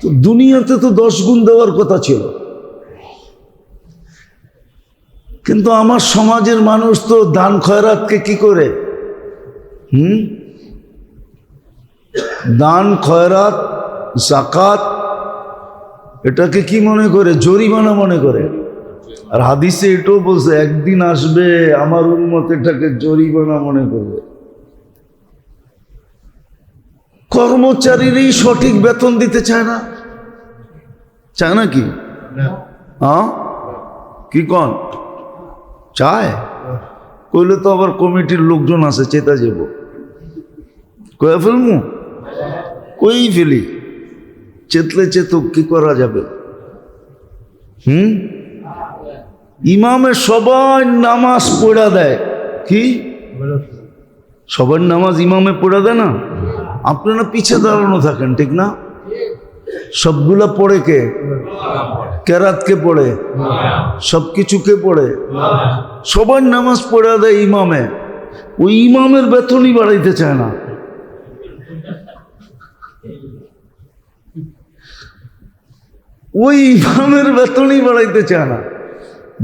Speaker 1: তো দুনিয়াতে তো 10 গুণ দেওয়ার কথা ছিল, কিন্তু আমার সমাজের মানুষ তো দান খয়রাতকে কি করে? দান খয়রাত যাকাত এটাকে কি মনে করে? জরিমানা মনে করে। আর হাদিসে এটাও বলছে, একদিন আসবে আমার উম্মত এটাকে জরিমানা মনে করবে। কর্মচারীরই সঠিক বেতন দিতে চায় না, চায় না কি? কি কন চায়? কইলে তো আবার কমিটির লোকজন আছে, চেতা যাব। কয়ে ফেলমু? কই ফেলি? চেতলে চেতুক, কি করা যাবে? ইমামে সবাই নামাজ পড়া দেয়। কি সবার নামাজ ইমামে পড়া দেয় না? আপনারা পিছে দাঁড়ানো থাকেন, ঠিক না? সবগুলা পড়ে কে? কেরাত কে পড়ে? সবকিছু কে পড়ে? সবার নামাজ পড়া দেয় ইমামে। ওই ইমামের বেতনই বাড়াইতে চায় না। ওই ইমামের বেতনই বাড়াইতে চায় না।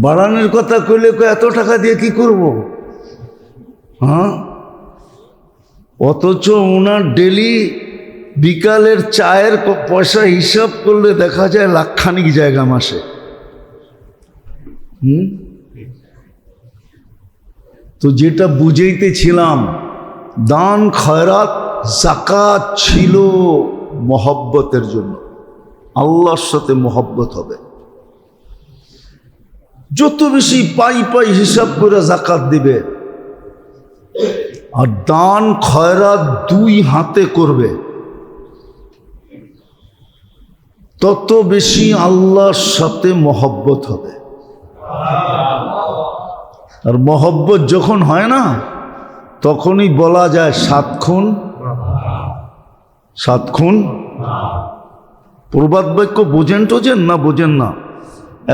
Speaker 1: বাড়ানোর কথা কইলে এত টাকা দিয়ে কি করব? অথচ ওনার ডেলি বিকালের চায়ের পয়সা হিসাব করলে দেখা যায় লাখখানিক জায়গা মাসে। তো যেটা বুঝাইতেছিলাম, দান খয়রাত যাকাত ছিল মহব্বতের জন্য। আল্লাহর সাথে মহব্বত হবে। যত বেশি পাই পাই হিসাব করে যাকাত দিবে আর দান খয়রাত 2 হাতে করবে, তত বেশি আল্লাহর সাথে মহব্বত হবে। আর মহব্বত যখন হয় না, তখনই বলা যায় 7 খুন। 7 খুন প্রবাদ বাক্য বোঝেন টোঝেন না? বোঝেন না?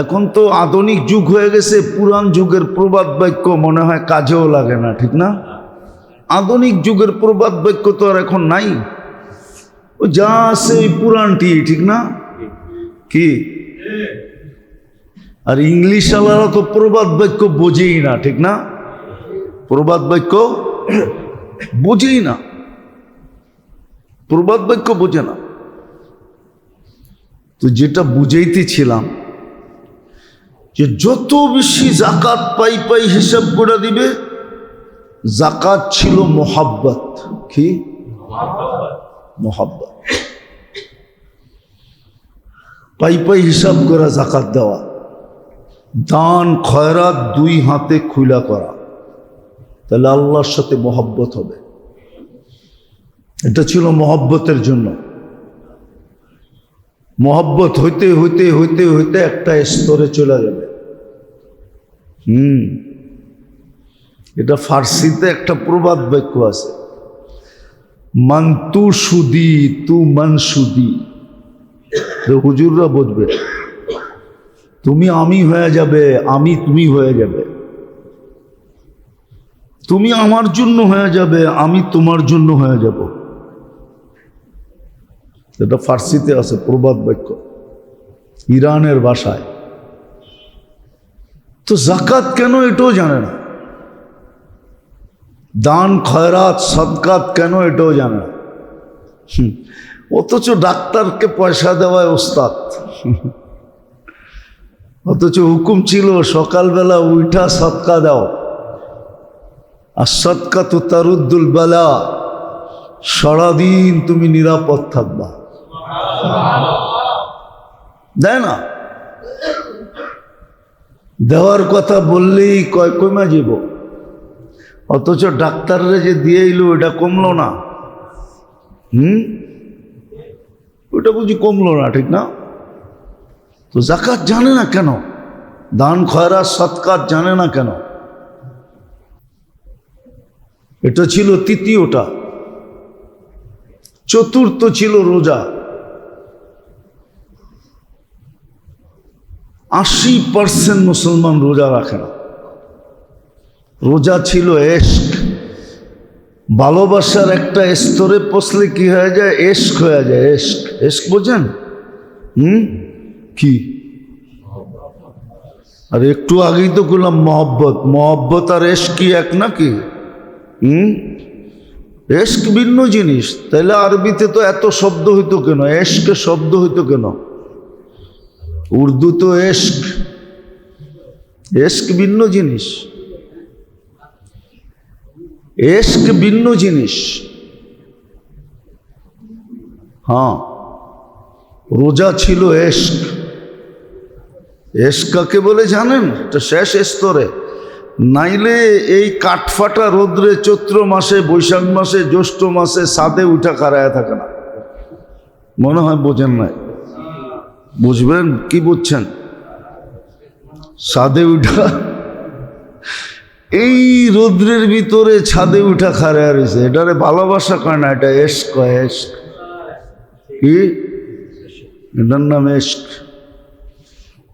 Speaker 1: এখন তো আধুনিক যুগ হয়ে গেছে, পুরান যুগের প্রবাদ বাক্য মনে হয় কাজেও লাগে না, ঠিক না? আধুনিক যুগের প্রবাদ বাক্য তো আর এখন নাই। ও যা আছে ওই পুরানটি, ঠিক না? কি আর ইংলিশ আলারা তো প্রবাদ বাক্য বোঝেই না, ঠিক না? প্রবাদ বাক্য বুঝেই না, প্রবাদ বাক্য বোঝে না। তো যেটা বুঝাইতেছিলাম যে যত বেশি জাকাত পাই পাই হিসাব করে দিবে, জাকাত ছিল মোহাব্বত। কি মোহাব্বত? পাই পাই হিসাব করে জাকাত দেওয়া, দান খয়রাত দুই হাতে খুলা করা, তাহলে আল্লাহর সাথে মোহাব্বত হবে। এটা ছিল মোহাব্বতের জন্য। মোহাব্বত হইতে হইতে হইতে হইতে একটা স্তরে চলে যাবে। এটা ফার্সিতে একটা প্রবাদ বাক্য আছে, মান তু সুদি তু মান সুদি। হুজুররা বুঝবে, তুমি আমি হয়ে যাবে, আমি তুমি হয়ে যাবে, তুমি আমার জন্য হয়ে যাবে, আমি তোমার জন্য হয়ে যাব। এটা ফার্সিতে আছে প্রবাদ বাক্য, ইরানের ভাষায়। তো জাকাত কেন এটাও জানে না, দান খয়রাত সদকাত কেন এটাও জানে না, অথচ ডাক্তারকে পয়সা দেওয়ায় ওস্তাদ। অথচ হুকুম ছিল সকালবেলা উঠা সদকা দাও, আর সদকা তো তারুদ্দুল বালা, সারাদিন তুমি নিরাপদ থাকবা। দেয় না, দেওয়ার কথা বললেই কমে যাব, অথচ ডাক্তাররা যে দিয়ে এলো ওটা কমলো না। ওটা বুঝি কমলো না, ঠিক না? তো জাকাত জানে না কেন, দান খয়রাত সদকাত জানে না কেন? এটা ছিল তৃতীয়টা। চতুর্থ ছিল রোজা। 80% মুসলমান রোজা রাখে না। রোজা ছিল এশক, ভালোবাসার একটা স্তরে পৌঁছলে কি হয়ে যায়, এশক হয়ে যায়। এশক, এশক বোঝেন? কি? আর একটু আগেই তো বললাম মহব্বত। মহব্বত আর এশক কি এক নাকি? এশক ভিন্ন জিনিস। তাহলে আরবিতে তো এত শব্দ হইতো কেন? এশকে শব্দ হইতো কেন? উর্দু তো এশক, এশক ভিন্ন জিনিস, এশক ভিন্ন জিনিস। হ্যাঁ, রোজা ছিল এশক। এশক কাকে বলে জানেন? এটা শেষ স্তরে। নাইলে এই কাঠফাটা রোদ্রে চৈত্র মাসে, বৈশাখ মাসে, জ্যৈষ্ঠ মাসে ছাদে উঠা খাড়ায় থাকে না। মনে হয় বোঝেন নাই। বুঝবেন কি বুঝছেন? ছাদে উঠা, এই রৌদ্রের ভিতরে ছাদে উঠা খাড়ায় রয়েছে, এটারে ভালোবাসা কয় না, এটা এশক কয়। এশক কি? এটার নাম এশক।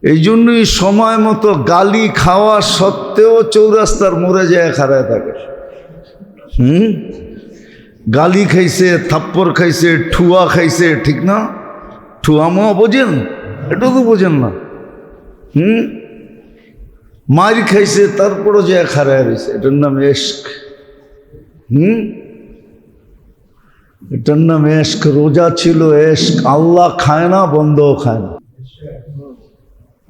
Speaker 1: এই জন্যই সময় মতো গালি খাওয়া সত্ত্বেও চৌরাস্তার মোড়ে যায় খাড়ায় থাকে। গালি খাইছে, থাপ্পড় খাইছে, ঠুয়া খাইছে, ঠিক না? ঠুয়া মা বোঝেন? এটা তো বোঝেন না। মার খাইছে, তারপরও যে খাড়ায় রয়েছে, এটার নাম এশক। এটার নাম এশক। রোজা ছিল এশক। আল্লাহ খায় না, বন্ধও খায় না।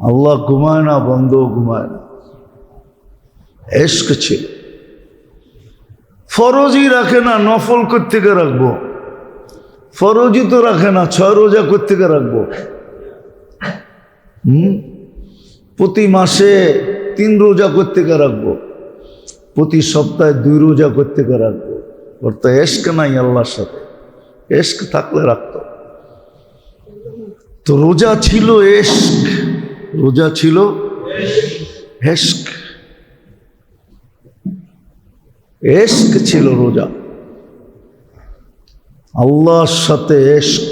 Speaker 1: আল্লাহ ঘুমায় না, বন্ধও ঘুমায় না। এশক ছিল। ফরজই রাখে না, নফল কোত্থেকে রাখবো? ফরজই তো রাখে না, 6 রোজা কোত্থেকে রাখবো? প্রতি মাসে 3 রোজা কোত্থেকে রাখবো? প্রতি সপ্তাহে 2 রোজা কোত্থেকে রাখবো? ওর তো এশক নাই আল্লাহর সাথে। এশক থাকলে রাখতো। তো রোজা ছিল এশক, রোজা ছিল এশক। এশক ছিল রোজা, আল্লাহর সাথে এশক।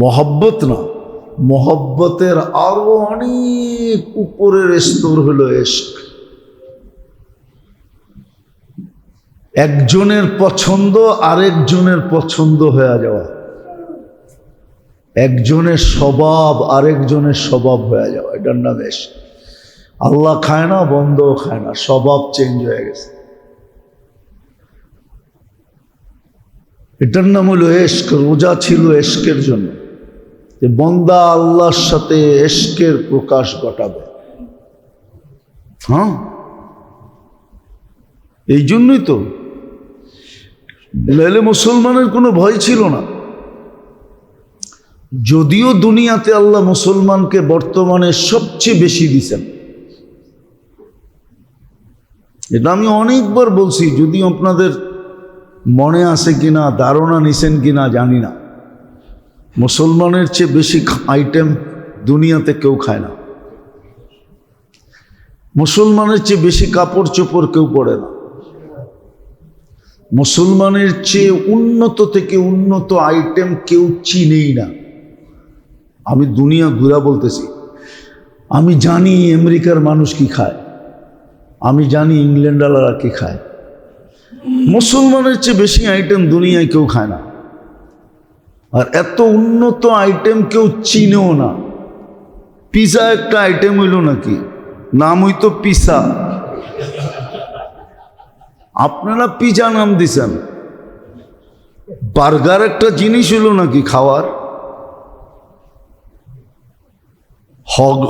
Speaker 1: মহব্বত না, মহব্বতের আরো অনেক উপরের স্তর হলো এশক। একজনের পছন্দ আরেকজনের পছন্দ হয়ে যাওয়া, একজনের স্বভাব আরেকজনের স্বভাব হয়ে যাওয়া, এটার নাম এশক। আল্লাহ খায় না, বন্ধও খায় না, স্বভাব চেঞ্জ হয়ে গেছে। এটার নাম হলো এশক। রোজা ছিল এশকের জন্য, যে বন্দা আল্লাহর সাথে এশকের প্রকাশ ঘটাবে। হ্যাঁ, এই জন্যই তো নাহলে মুসলমানের কোনো ভয় ছিল না। যদিও দুনিয়াতে আল্লাহ মুসলমানকে বর্তমানে সবচেয়ে বেশি দিছেন, এটা আমি অনেকবার বলছি, যদিও আপনাদের মনে আছে কিনা, ধারণা নিছেন কিনা জানি না। মুসলমানের চেয়ে বেশি আইটেম দুনিয়াতে কেউ খায় না। মুসলমানের চেয়ে বেশি কাপড় চোপড় কেউ পরে না। মুসলমানের চেয়ে উন্নত থেকে উন্নত আইটেম কেউ চিনেই না। আমি দুনিয়া ঘুরা বলতেছি। আমি জানি আমেরিকার মানুষ কি খায়, আমি জানি ইংল্যান্ডাররা কি খায়। মুসলমানের চেয়ে বেশি আইটেম দুনিয়ায় কেউ খায় না, আর এত উন্নত আইটেম কেউ চিনেও না। পিজা একটা আইটেম হইল নাকি? নাম হইতো পিসা, আপনারা পিজা নাম দিছেন। বার্গার একটা জিনিস হইল নাকি খাওয়ার?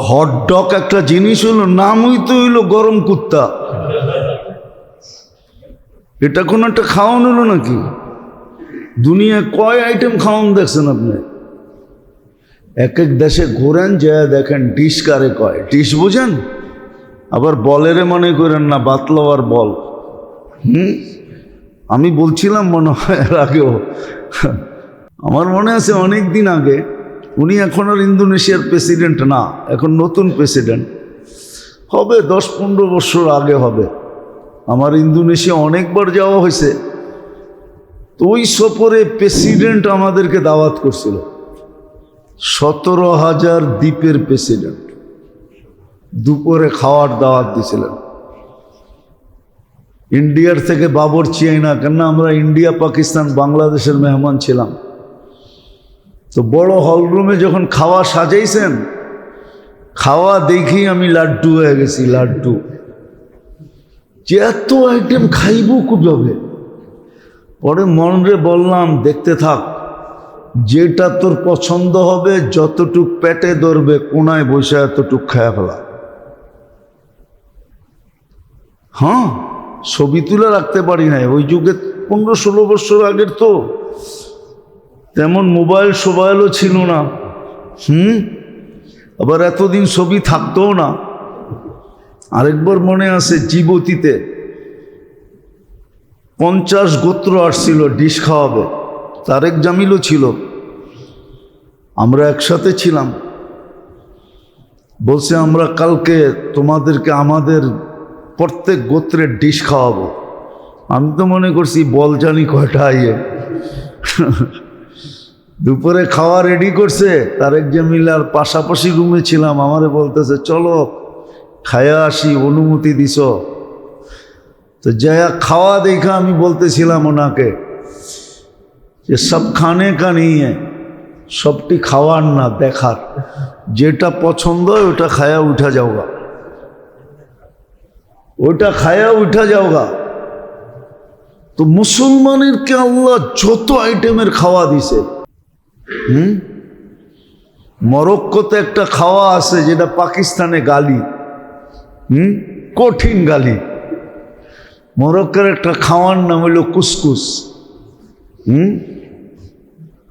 Speaker 1: হটডগ একটা জিনিস হইল, নাম হইতো হইল গরম কুত্তা। এটা কোন একটা খাওয়ান হলো নাকি? দুনিয়ায় কয় আইটেম খাওয়ান দেখছেন আপনি? এক এক দেশে ঘোরেন, যায় দেখেন ডিশ কারে কয়। ডিশ বুঝেন? আবার বলেরে মনে করেন না, বাতলাওয়ার বল। আমি বলছিলাম মনে হয় এর আগেও, আমার মনে আছে অনেক দিন আগে, উনি এখন আর ইন্দোনেশিয়ার প্রেসিডেন্ট না, এখন নতুন প্রেসিডেন্ট হবে, 10-15 বছর আগে হবে। আমার ইন্দোনেশিয়া অনেকবার যাওয়া হয়েছে। তো ওই সফরে প্রেসিডেন্ট আমাদেরকে দাওয়াত করছিল, 17,000 দ্বীপের প্রেসিডেন্ট দুপুরে খাওয়ার দাওয়াত দিয়েছিলেন। ইন্ডিয়ার থেকে বাবরচি আইনা, কেননা আমরা ইন্ডিয়া, পাকিস্তান, বাংলাদেশের মেহমান ছিলাম। তো বড় হলরুমে যখন খাওয়া সাজাইছেন, খাওয়া দেখি আমি লাড্ডু হয়ে গেছি। লাড্ডু যে এত আইটেম খাইব কিভাবে? পরে মনরে বললাম, দেখতে থাক, যেটা তোর পছন্দ হবে, যতটুক পেটে ধরবে, কোনায় বসে এতটুক খায়া ফেলা। হ্যাঁ, ছবি তুলে রাখতে পারি নাই। ওই যুগে 15-16 বছর আগের তো তেমন মোবাইল সোবাইলও ছিল না। আবার এতদিন ছবি থাকতোও না। আরেকবার মনে আছে, জীবতীতে 50 গোত্র আসছিল ডিশ খাওয়াবে। তারেক জামিলও ছিল, আমরা একসাথে ছিলাম। বলছে আমরা কালকে তোমাদেরকে আমাদের প্রত্যেক গোত্রের ডিশ খাওয়াবো। আমি তো মনে করছি বল জানি কয়টা আইয়ে। দুপুরে খাওয়া রেডি করছে, তারেক জামিল আর পাশাপাশি রুমে ছিলাম। আমারে বলতেছে চলো খায়া আসি, অনুমতি দিছ? তো যায়া খাওয়া দেখা আমি বলতেছিলাম ওনাকে যে সব খানে কা নেই, সবটি খাওয়ার না, দেখার। যেটা পছন্দ হয় ওটা খায়া উঠা যাওগা, ওটা খায়া উঠা যাওগা। তো মুসলমানেরকে আল্লাহ যত আইটেমের খাওয়া দিছে। মরক্কোতে একটা খাওয়া আছে যেটা পাকিস্তানে গালি, কঠিন গালি। মরক্কোর একটা খাওয়ার নাম হইল কুসকুস।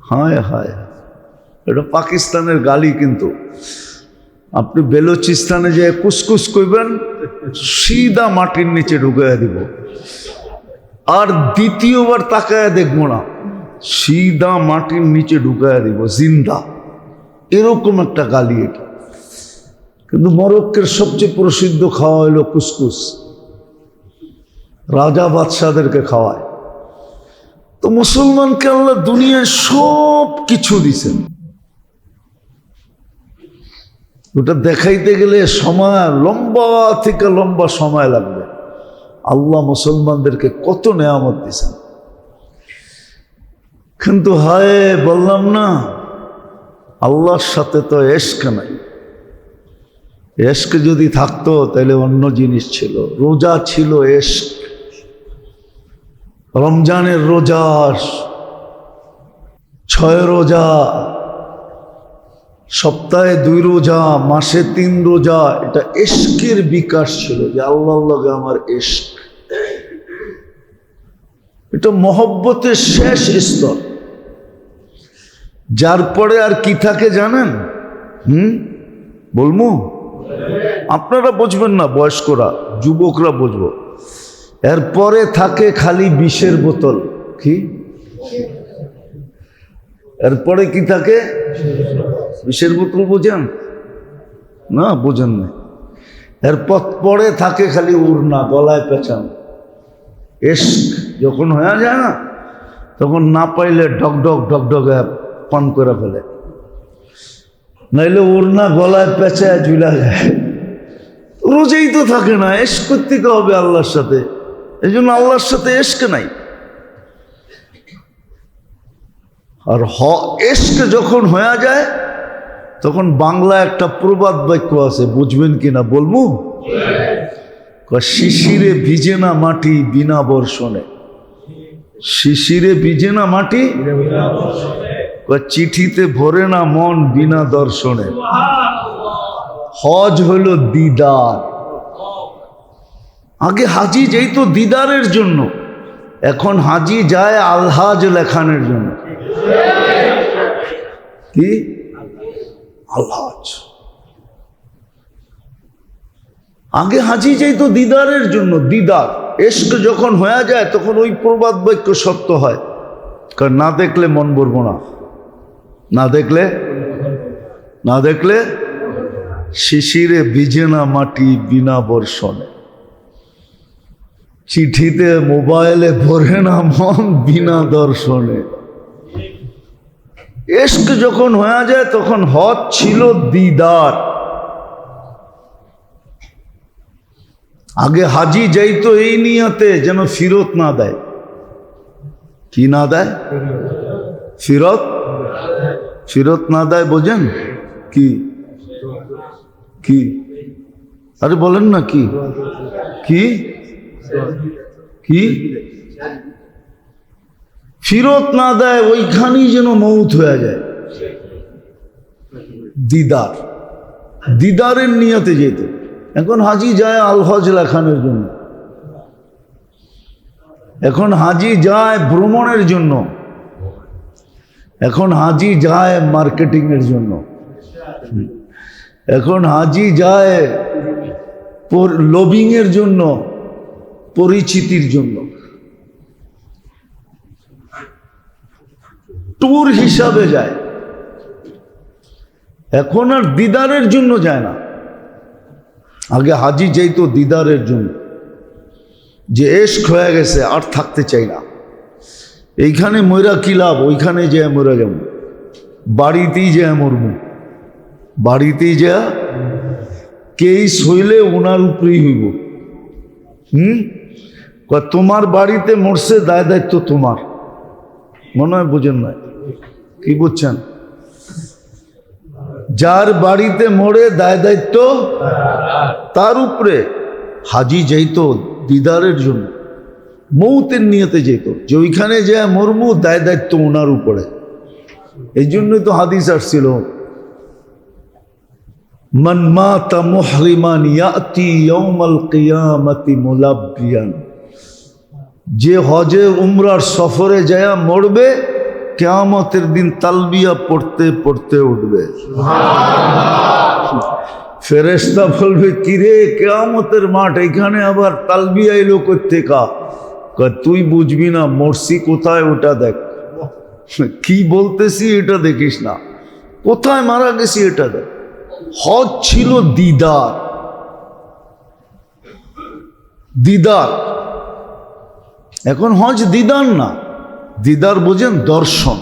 Speaker 1: হায় হায়, এটা পাকিস্তানের গালি। কিন্তু আপনি বেলুচিস্তানে যে কুসকুস কইবেন, সিধা মাটির নিচে ঢুকাইয়া দিব, আর দ্বিতীয়বার তাকায়া দেখবো না, সিধা মাটির নিচে ঢুকাইয়া দিব জিন্দা। এরকম একটা গালি এটা। কিন্তু মরক্কোর সবচেয়ে প্রসিদ্ধ খাওয়া হলো কুসকুস, রাজা বাদশাদেরকে খাওয়ায়। তো মুসলমানকে আল্লাহ দুনিয়ায় সব কিছু দিছেন। ওটা দেখাইতে গেলে সময়, লম্বা থেকে লম্বা সময় লাগবে। আল্লাহ মুসলমানদেরকে কত নেয়ামত দিছেন। কিন্তু হায়, বললাম না, আল্লাহর সাথে তো এশক নাই। এশক যদি থাকতো তাহলে অন্য জিনিস ছিল। রোজা ছিল এশক, রমজানের রোজা, 6 রোজা, সপ্তাহে 2 রোজা, মাসে 3 রোজা। এটা এশকের বিকাশ ছিল যে আল্লাহর লগে আমার এশক। এটা মহব্বতের শেষ স্তর। যার পরে আর কি থাকে জানেন? বলবো? আপনারা বুঝবেন না, বয়স্করা, যুবকরা বুঝবো। এরপরে থাকে খালি বিষের বোতল। কি এরপরে কি থাকে? বিষের বোতল। বোঝেন না? বোঝেন না। এরপর পরে থাকে খালি উড়না, গলায় পেঁচানো। এশক যখন হয়ে যায় না, তখন না পাইলে ঢকঢক ঢকঢকে পান করে ফেলে, নাইলে উড়না গলায় পেঁচায় ঝুলা যায়। রোজেই তো থাকে না, এশক করতে হবে আল্লাহর সাথে। এই জন্য আল্লাহর সাথে এশক নাই। আর এশক যখন হয়ে যায়, তখন বাংলা একটা প্রবাদ বাক্য আছে, বুঝবেন কিনা বলবো? শিশিরে ভিজে না মাটি বিনা বর্ষণে। শিশিরে ভিজে না মাটি, চিঠিতে ভরে না মন বিনা দর্শনে। হজ হলো দিদার। আগে হাজি যেত দিদারের জন্য, এখন হাজি যায় আলহাজ লেখানের জন্য। কি আলহাজ? আগে হাজি যেত দিদারের জন্য, দিদার। এশক যখন হয়ে যায় তখন ওই প্রবাদ বাক্য সত্য হয়, কারণ না দেখলে মন ভরবো না। না দেখলে শিশিরে ভিজে না মাটি বিনা বর্ষণে। চিঠিতে মোবাইলে ভরে না মন বিনা দর্শনে। এশক যখন হয়ে যায় তখন হজ ছিল দিদার। আগে হাজি যাইতো এই নিয়তে যেন ফিরত না দেয়। কি না দেয়? ফিরত না দেয়। বোঝেন কি? কি আরে বলেন না, কি কি কি ফিরত না দেয়, ওইখানেই যেন মৌত হয়ে যায়। দিদারের নিয়তে যেত। এখন হাজি যায় আলহজ লেখানোর জন্য, এখন হাজি যায় ভ্রমণের জন্য, এখন হাজি যায় মার্কেটিং এর জন্য, এখন হাজি যায় লবিং এর জন্য, পরিচিতির জন্য, ট্যুর হিসাবে যায়। এখন আর দিদারের জন্য যায় না। আগে হাজি যেত দিদারের জন্য, যে এশক হয়ে গেছে আর থাকতে চাই না, এইখানে ময়রা কি লাভ, ওইখানে যে মরা যাব, বাড়িতেই যে মরবো, বাড়িতেই যা কেস হইলে ওনার উপরেই হইব। তোমার বাড়িতে মরছে, দায় দায়িত্ব তোমার। মনে হয় বুঝেন না? কি বুঝছেন? যার বাড়িতে মরে দায় দায়িত্ব তার উপরে। হাজি যাইতো দিদারের জন্য, মৌতের নিয়তে যেত, যে ওইখানে যে মরমু, দায় দায়িত্ব ওনার উপরে। এই জন্যই তো হাদিস আসছিল, মান মাতা মুহরিমান ইয়াতি ইয়াউমাল কিয়ামতি মুলাব্বিয়ান। যে হজে উমরার সফরে যায় মরবে, কিয়ামতের দিন তালবিয়া পড়তে পড়তে উঠবে। ফেরেশতা বলবে, কিরে কিয়ামতের মাঠ, এখানে আবার তালবিয়া এলো কোত্থেকা? তুই বুঝবি না, মরছি কোথায় ওটা দেখ। কি বলতেছি এটা দেখিস না, কোথায় মারা গেছি এটা দেখ। হজ ছিল দিদার। এখন হজ দিদার না। দিদার বোঝেন? দর্শন,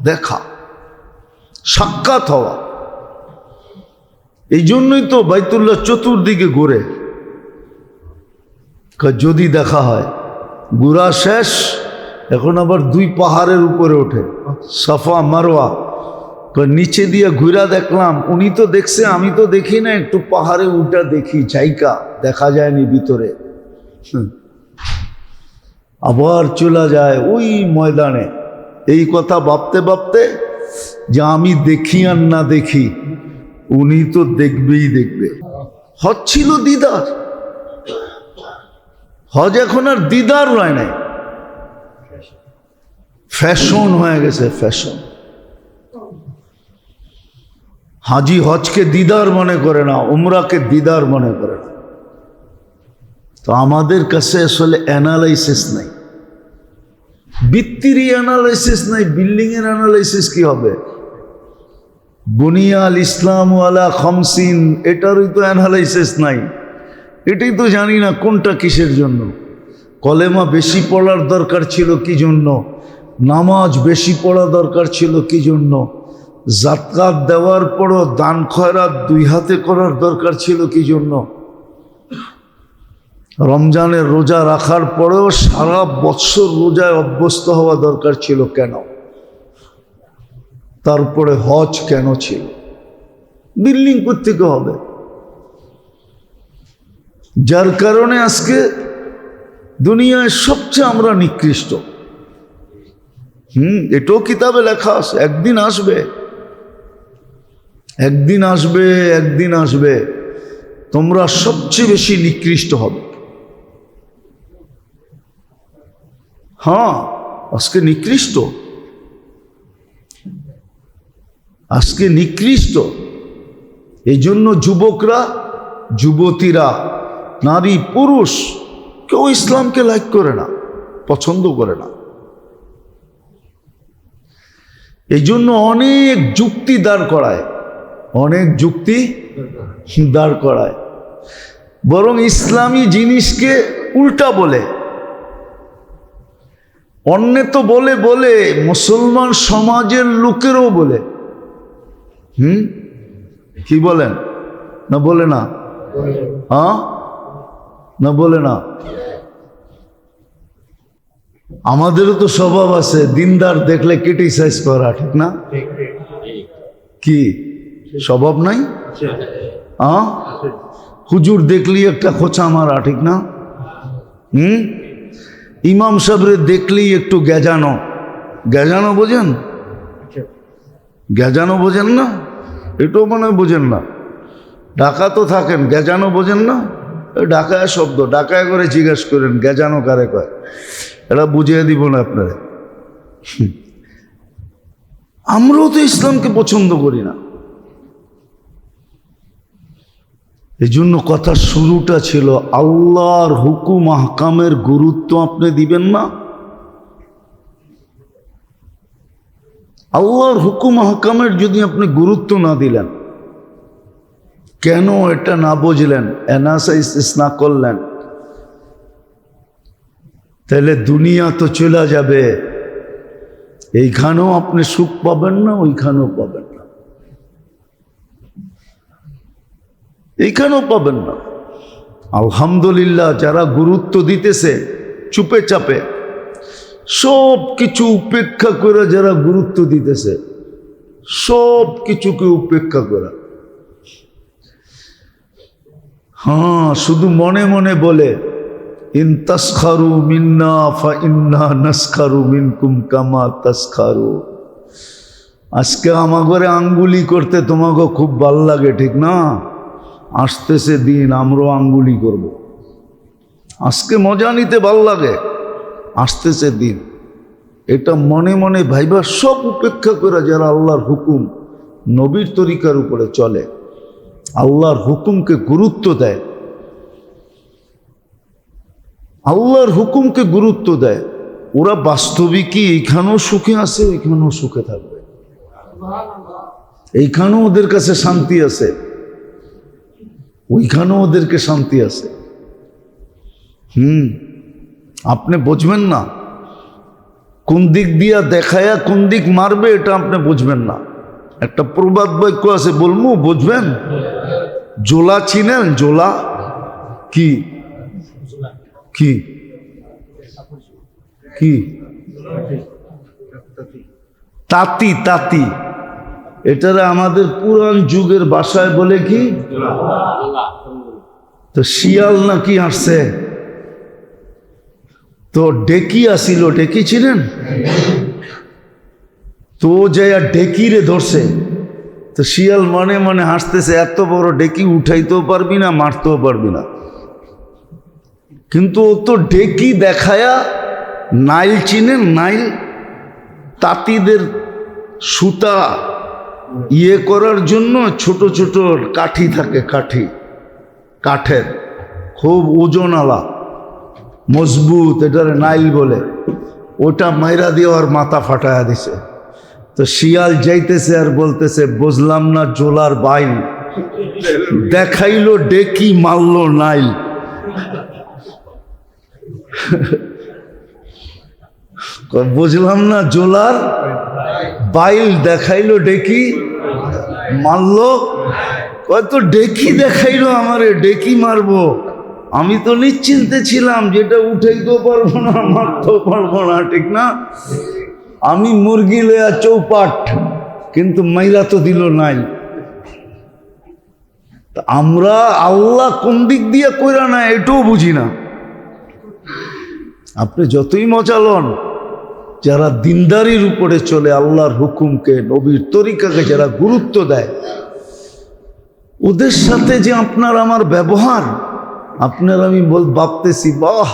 Speaker 1: দেখা, সাক্ষাৎ হওয়া। এই জন্যই তো বাইতুল্লাহ চতুর্দিকে ঘুরে, যদি দেখা হয়। ঘুরা শেষ, এখন আবার 2 পাহাড়ের উপরে ওঠে, সাফা মারওয়া। নিচে দিয়ে ঘুরা দেখলাম, উনি তো দেখছে, আমি তো দেখি না, একটু পাহাড়ে উঠা দেখি, জায়গা দেখা যায়নি ভিতরে। আবার চলে যায় ওই ময়দানে। এই কথা ভাবতে ভাবতে যে আমি দেখি আর না দেখি, উনি তো দেখবেই দেখবে। হজ ছিল দিদার, হজ এখন আর দিদার হয় নাই, ফ্যাশন হয়ে গেছে, ফ্যাশন। হাজি হজকে দিদার মনে করে না, উমরাকে দিদার মনে করে না। তো আমাদের কাছে আসলে অ্যানালাইসিস নাই, ভিত্তির অ্যানালাইসিস নাই। বিল্ডিং এর অ্যানালাইসিস কি হবে? বুনিয়াল ইসলাম আলা খামসিন, এটারই তো অ্যানালাইসিস নাই। এটাই তো জানি না কোনটা কিসের জন্য। কলেমা বেশি পড়ার দরকার ছিল কি জন্য, নামাজ বেশি পড়া দরকার ছিল কি জন্য, যাকাত দেওয়ার পরও দান খয়রাত দুই হাতে করার দরকার ছিল কি জন্য, রমজানের রোজা রাখার পরেও সারা বৎসর রোজায় অভ্যস্ত হওয়া দরকার ছিল কেন, তারপরে হজ কেন ছিল? বিল্ডিং কোত্থেকে হবে? যার কারণে আজকে দুনিয়ায় সবচেয়ে আমরা নিকৃষ্ট। এটাও কিতাবে লেখা আছে, একদিন আসবে, একদিন আসবে, একদিন আসবে তোমরা সবচেয়ে বেশি নিকৃষ্ট হবে। হ্যাঁ, আজকে নিকৃষ্ট, আজকে নিকৃষ্ট। এই জন্য যুবকরা, যুবতীরা, নারী পুরুষ কেউ ইসলামকে লাইক করে না, পছন্দ করে না। এই জন্য অনেক যুক্তি দাঁড় করায়, অনেক যুক্তি দাঁড় করায়, বরং ইসলামী জিনিসকে উল্টা বলে। অন্যে তো বলে বলে মুসলমান সমাজের লোকেরও বলে। কি বলেন? না বলে না? হ্যাঁ, না বলে না? আমাদেরও তো স্বভাব আছে দিনদার দেখলে ক্রিটিসাইজ করা, ঠিক না? কি স্বভাব নাই? হ্যাঁ, হুজুর দেখলি একটা খোঁচা মারা, ঠিক না? ইমাম সাহেবরে দেখলেই একটু গেজানো, গেজানো বোঝেন? গেজানো বোঝেন না? এটাও মনে হয় বোঝেন না। ঢাকা তো থাকেন, গেজানো বোঝেন না? ঢাকায় শব্দ, ঢাকায় করে জিজ্ঞাসা করেন গেজানো কারে কয়, এটা বুঝিয়ে দিব না আপনারা। আমরাও তো ইসলামকে পছন্দ করি না। এই জন্য কথার শুরুটা ছিল আল্লাহর হুকুম আহকামের গুরুত্ব আপনি দিবেন না। আল্লাহর হুকুম আহকামের যদি আপনি গুরুত্ব না দিলেন, কেন এটা না বুঝলেন, অ্যানালাইসিস না করলেন, তাহলে দুনিয়া তো চলে যাবে। এইখানেও আপনি সুখ পাবেন না, ওইখানেও পাবেন না, এইখানেও পাবেন না। আলহামদুলিল্লাহ, যারা গুরুত্ব দিতেছে চুপে চাপে, সব কিছু উপেক্ষা করে যারা গুরুত্ব দিতেছে, সব কিছুকে উপেক্ষা করা, হ্যাঁ, শুধু মনে মনে বলে ইন তাসখারু মিন্না ফা ইন্না নাসখারু মিনকুম কামা তাসখারু। আজকে আমাগরে আঙ্গুলি করতে তোমাকে খুব ভাল লাগে, ঠিক না? আসতেছে দিন আমরাও আঙ্গুলি করব। আজকে মজা নিতে ভাল লাগে, আসতেছে দিন। এটা মনে মনে ভাইবা সব উপেক্ষা করে যারা আল্লাহর হুকুম নবীর তরিকার উপরে চলে, আল্লাহর হুকুমকে গুরুত্ব দেয়, আল্লাহর হুকুমকে গুরুত্ব দেয়, ওরা বাস্তবিকই এইখানেও সুখে আছে, ওইখানেও সুখে থাকবে, এইখানেও ওদের কাছে শান্তি আছে, ওইখানেও ওদেরকে শান্তি আছে। আপনি বুঝবেন না, কোন দিক দিয়া দেখায়া কোন দিক মারবে এটা আপনি বুঝবেন না। একটা প্রবাদ বাক্য আছে, বলবো বুঝবেন? জোলা চিনেন? জোলা কি? কি কি? তাঁতি, তাঁতি, এটারে আমাদের পুরান যুগের ভাষায় বলে কি? তো শিয়াল নাকি আসছে, তো ডেকি আসিল, ডেকি ছিলেন তো যে ডেকিরে ধরছে, তো শিয়াল মনে মনে হাসতেছে, এত বড় ডেকি উঠাইতেও পারবি না, মারতেও পারবি না। কিন্তু ও তো ডেকি দেখায়া, নাইল চিনেন? নাইল তাঁতিদের সুতা ইয়ে করার জন্য ছোট ছোট কাঠি থাকে, কাঠের খুব ওজনওয়ালা মজবুত, এটারে নাইল বলে। ওটা মাইরা দিয়ে আর মাথা ফাটায়া দিছে। তো শিয়াল যাইতেছে আর বলতেছে, বুঝলাম না জোলার বাইল, দেখাইলো ডেকি, মারলো নাইল। বুঝলাম না জোলার বাইল, দেখাইলো ডেকি, মারলো। কত ডেকি দেখাইলো আমারে, ডেকি মারবো। আমি তো নিশ্চিন্তে ছিলাম, যেটা উঠাইতেও পারবো না, মারতেও পারবো না, ঠিক না? আমি মুরগি লয়া চৌপাট, কিন্তু মাইরা তো দিল নাই। আমরা আল্লাহ কোন দিক দিয়ে কইরা না, এটাও বুঝি না। আপনি যতই মজা লন, যারা দিনদারির উপরে চলে, আল্লাহর হুকুমকে, নবীর তরিকাকে যারা গুরুত্ব দেয়, ওদের সাথে যে আপনার আমার ব্যবহার, আপনার আমি ভাবতেছি, বাহ,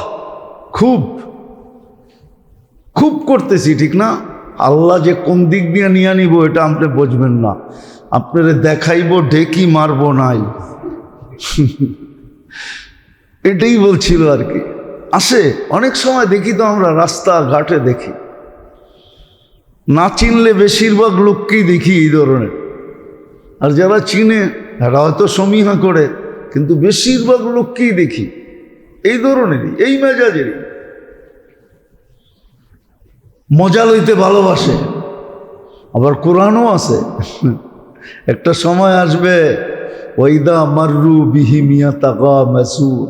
Speaker 1: খুব খুব করতেছি, ঠিক না? আল্লাহ যে কোন দিক দিয়ে নিয়ে নিব এটা আপনি বুঝবেন না। আপনারে দেখাইব ডেকি, মারবো নাই। এটাই বলছিল আর কি। আসে অনেক সময় দেখি তো আমরা রাস্তাঘাটে দেখি, না চিনলে বেশিরভাগ লোককেই দেখি এই ধরনের। আর যারা চিনে তারা হয়তো সমীহা করে, কিন্তু বেশিরভাগ লোককেই দেখি এই ধরনেরই, এই মেজাজেরই। মজা লইতে ভালোবাসে। আবার কোরআনও আছে, একটা সময় আসবে, ওয়াইদা মাররু বিহিম ইয়াতাগামাসুন,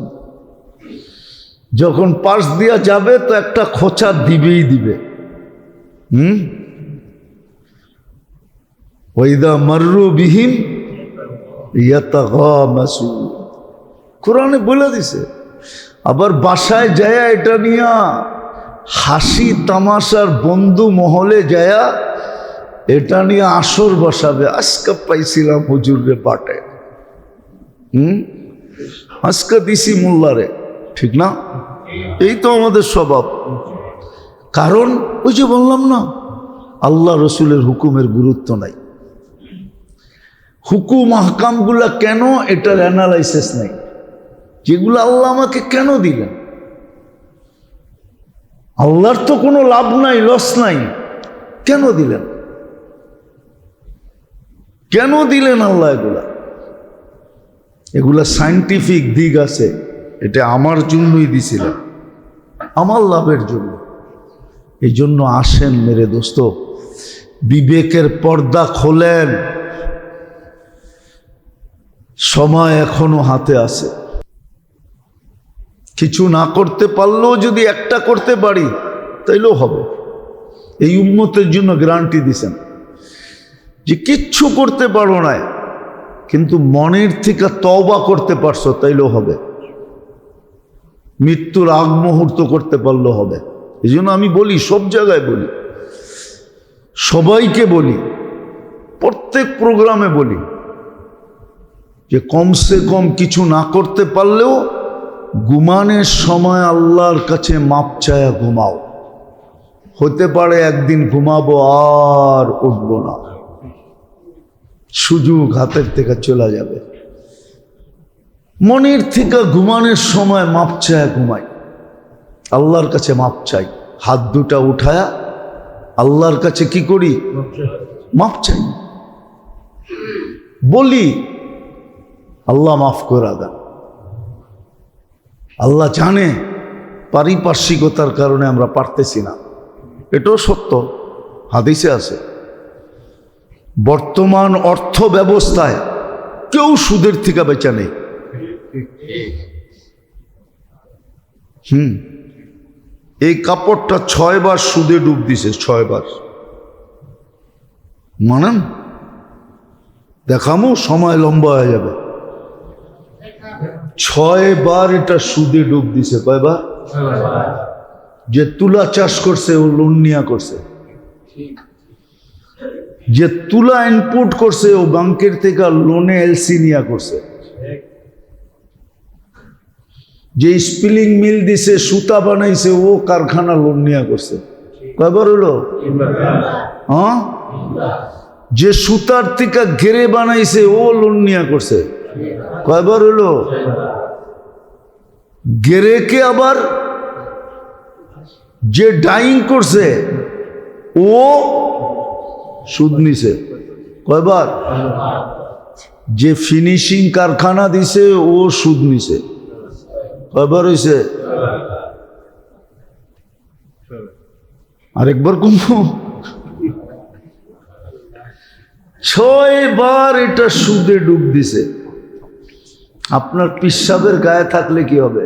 Speaker 1: যখন পাশ দিয়া যাবে তো একটা খোঁচা দিবেই দিবে। ওয়াইদা মাররু বিহিম ইয়াতাগামাসুন, কোরআনে বলে দিছে। আবার বাসায় যায় এটা নিয়া হাসি তামাশার বন্ধু মহলে যায়া এটা নিয়ে আসর বসাবে। আজকে পাইছিলাম হুজুরে পাটে, আজকে দিছি মোল্লারে, ঠিক না? এই তো আমাদের স্বভাব। কারণ ওই যে বললাম না, আল্লাহ রসুলের হুকুমের গুরুত্ব নাই। হুকুম আহকামগুলা কেন, এটার অ্যানালাইসিস নাই। যেগুলো আল্লাহ আমাকে কেন দিলেন, আল্লাহর তো কোনো লাভ নাই, লস নাই, কেন দিলেন? কেন দিলেন আল্লাহ এগুলা? এগুলা সায়েন্টিফিক দিক আছে। এটা আমার জন্যই দিছিলেন, আমার লাভের জন্য। এই জন্য আসেন মেরে দোস্ত, বিবেকের পর্দা খোলেন। সময় এখনো হাতে আছে। কিছু না করতে পারলেও যদি একটা করতে পারি তাইলেও হবে। এই উম্মতের জন্য গ্যারান্টি দিছেন যে কিচ্ছু করতে পারো না, কিন্তু মনের থেকে তওবা করতে পারছো তাইলেও হবে। মৃত্যুর আগ মুহূর্ত করতে পারলেও হবে। এই জন্য আমি বলি, সব জায়গায় বলি, সবাইকে বলি, প্রত্যেক প্রোগ্রামে বলি যে কমসে কম কিছু না করতে পারলেও ঘুমানোর সময় আল্লাহর কাছে মাপ চায়া ঘুমাও। হতে পারে একদিন ঘুমাবো আর উঠবো না, সুযোগ হাতের থেকে চলে যাবে। মনের থেকে ঘুমানোর সময় মাপ চায়া ঘুমাই, আল্লাহর কাছে মাপ চাই। হাত দুটা উঠায়া আল্লাহর কাছে কি করি? মাপ চাই, বলি আল্লাহ মাফ করে দেন। আল্লাহ জানে পারিপার্শ্বিকতার কারণে আমরা পারতেছি না, এটাও সত্য, হাদিসে আছে। বর্তমান অর্থ ব্যবস্থায় কেউ সুদের থেকে বেচা নেই। এই কাপড়টা 6 বার সুদে ডুব দিছে, 6 বার। মানেন দেখামো, সময় লম্বা হয়ে যাবে। 6 বার এটা সুদে ডুব দিছে। কয়বার? যে তুলা চাষ করছে ও লোন নিয়া করছে, যে তুলা ইনপুট করছে ও ব্যাংকের থেকে লোনে এলসি নিয়া করছে, যে স্পিলিং মিল দিছে, সুতা বানাইছে, ও কারখানা লোন নিয়া করছে। কয়বার হলো? হ্যাঁ, যে সুতার থেকে ঘেরে বানাইছে ও লোন নিয়া করছে। কয়বার হলো? গেরেকে আবার যে ডাইং করছে ও সুদ নিছে। কয়বার? যে ফিনিশিং কারখানা দিছে ও সুদ নিছে। কয়বার হয়েছে? আরেকবার কমবো। 6 বার এটা সুদে ডুব দিছে। আপনার পিসাবের গায়ে থাকলে কি হবে?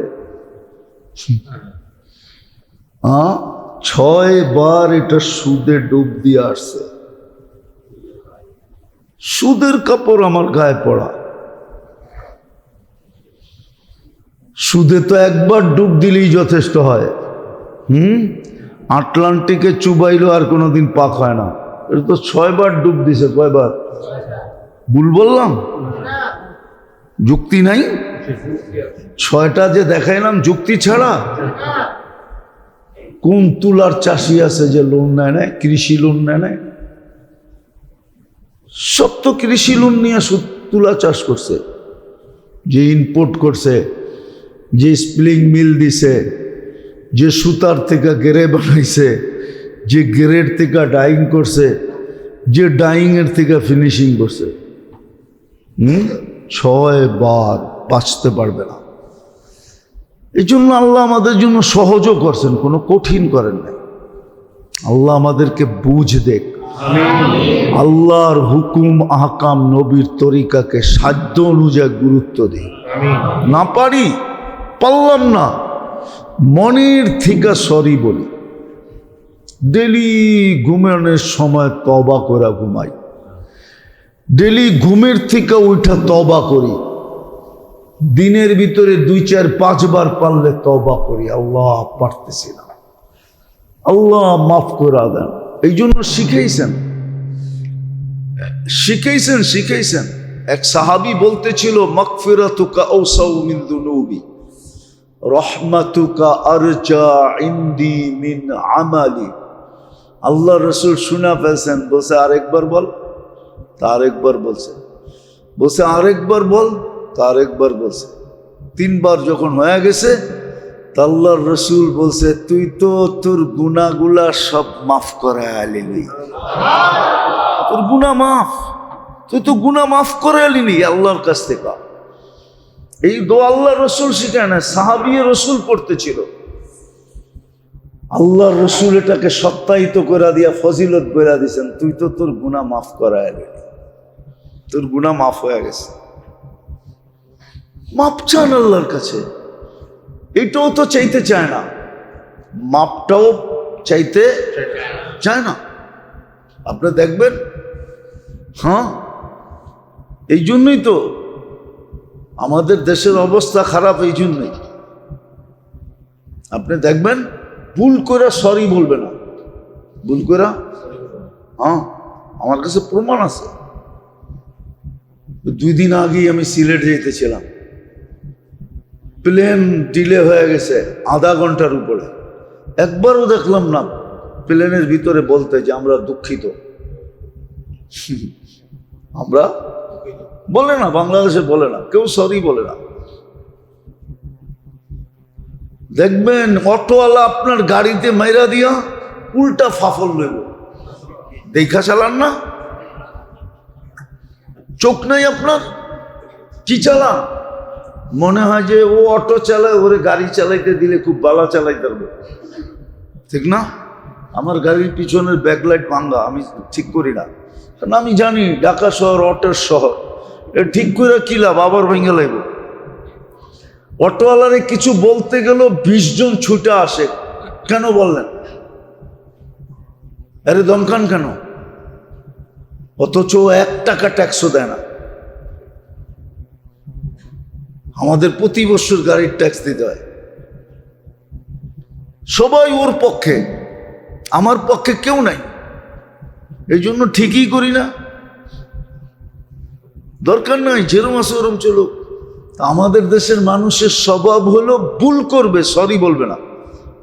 Speaker 1: 6 বার এটা সুদে ডুব দিয়ে আসছে। সুদের কাপড় আমার গায়ে পড়া। সুদে তো একবার ডুব দিলেই যথেষ্ট হয়। আটলান্টিকে চুবাইলো আর কোনোদিন পাক হয় না। এটা তো 6 বার ডুব দিছে। কয়বার? ভুল বললাম? যুক্তি নাই? 6টা যে দেখাইলাম যুক্তি ছাড়া। কোন তুলার চাষি আছে যে লোন নেয় না? কৃষি লোন নেয় না? সব তো কৃষি লোন নিয়ে তুলা চাষ করছে। যে ইনপুট করছে, যে স্পিলিং মিল দিছে, যে সুতার থেকে গেরে বানাইছে, যে গেরের থেকে ডাইং করছে, যে ডাইংয়ের থেকে ফিনিশিং করছে। 6 বার বাঁচতে পারবে না। এই জন্য আল্লাহ আমাদের জন্য সহজও করছেন, কোনো কঠিন করেন নাই। আল্লাহ আমাদেরকে বুঝ দেখ। আল্লাহর হুকুম আহকাম নবীর তরিকাকে সাধ্য অনুযায়ী গুরুত্ব দিই। না পারলাম না, মনের থেকে সরি বলি। ডেলি ঘুমানোর সময় তওবা করে ঘুমাই, ডেলি ঘুমের থেকে উঠা তওবা করি, দিনের ভিতরে 2, 4, 5 বার পারলে তওবা করি। আল্লাহ পারতেছি না, আল্লাহ মাফ করে দেন। এই জন্য শিখাইছেন। এক সাহাবী বলতেছিল, মাগফিরাতুকা আওসাউ মিন যুনুবি, রহমাতুকা আরজা ইনদি মিন আমালি। আল্লাহ রসুল শুনা ফেলছেন, বলছে আরেকবার বল। তা আরেকবার বলছে, বলছে আরেকবার বল। তা আরেকবার বলছে। 3 বার যখন হয়ে গেছে, তা আল্লাহর রসুল বলছে, তুই তো তোর গুনাহগুলা সব মাফ করে আলিলি। তোর গুনাহ মাফ, তুই তো গুনাহ মাফ করে আলিনি আল্লাহর কাছ থেকে। এই দোয়া আল্লাহ রসুল শিখায় না, সাহাবী রসুল পড়তেছিল। আল্লাহ রসুল এটাকে সত্যায়িত করে দিয়া ফজিলত করে দিয়েছেন, তুই তো তোর গুনাহ মাফ করায় আলিনি, তোর গুনাহ মাফ হয়ে গেছে। মাপ চান আল্লাহর কাছে। এটাও তো চাইতে চায় না, মাপটাও চাইতে চায় না। আপনি দেখবেন, এই জন্যই তো আমাদের দেশের অবস্থা খারাপ। এই জন্যই আপনি দেখবেন, ভুল করে সরি বলবে না, ভুল করে। আমার কাছে প্রমাণ আছে। 2 দিন আগেই আমি সিলেট যেতেছিলাম, প্লেন ডিলে হয়ে গেছে আধা ঘন্টার উপরে। একবারও দেখলাম না প্লেনের ভিতরে বলতে যে আমরা দুঃখিত। আমরা বলে না, বাংলাদেশে বলে না, কেউ সরি বলে না। দেখবেন অটোওয়ালা আপনার গাড়িতে মাইরা দিয়া উল্টা ফাফল লইব, দেখা চালান না? চোখ নাই আপনার? কি চালান? মনে হয় যে ও অটো চালায়, ওরে গাড়ি চালাইতে দিলে খুব ভালো চালাইতে পারবে, ঠিক না? আমার গাড়ির পিছনের ব্যাকলাইট ভাঙ্গা, আমি ঠিক করি না, কারণ আমি জানি ঢাকা শহর অটোর শহর, এ ঠিক করে কি লাভ, আবার ভেঙে লাগবে। অটোওয়ালারে কিছু বলতে গেল 20 জন ছুটে আসে। কেন বললেন? আরে দমকান কেন? অথচ 1 টাকা ট্যাক্সও দেয় না। আমাদের প্রতি বছর গাড়ির ট্যাক্স দিতে হয়। সবাই ওর পক্ষে, আমার পক্ষে কেউ নাই। এই জন্য ঠিকই করি না, দরকার নাই, যেরম আছে ওরম চলুক। আমাদের দেশের মানুষের স্বভাব হলো ভুল করবে সরি বলবে না,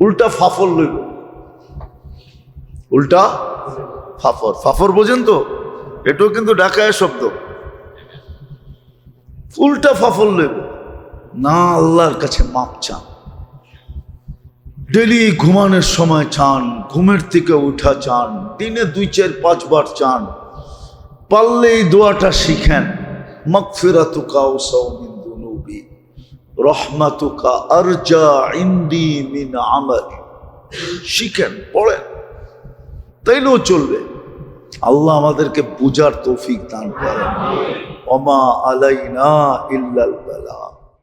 Speaker 1: উল্টা ফাফর লইব। উল্টা ফাফর, ফাফর বোঝেন তো? এটাও কিন্তু ঢাকায় শব্দ। উল্টা ফাফর লইব না, আল্লাহর কাছে মাপ চান, ডেলি ঘুমানোর সময় চান, ঘুমের থেকে উঠা চান, দিনে 2-4-5 বার চান। পারলে এই দোয়াটা শিখেন, মাগফিরাতুকা আওসাউ মিন যুনুবি, রহমাতুকা আরজা ইনদি মিন আমালি। শিখেন, পড়েন, তাইলেও চলবে। আল্লাহ আমাদেরকে বুঝার তৌফিক দান করেন। ওমা আলাইনা ইল্লাল বালাগ।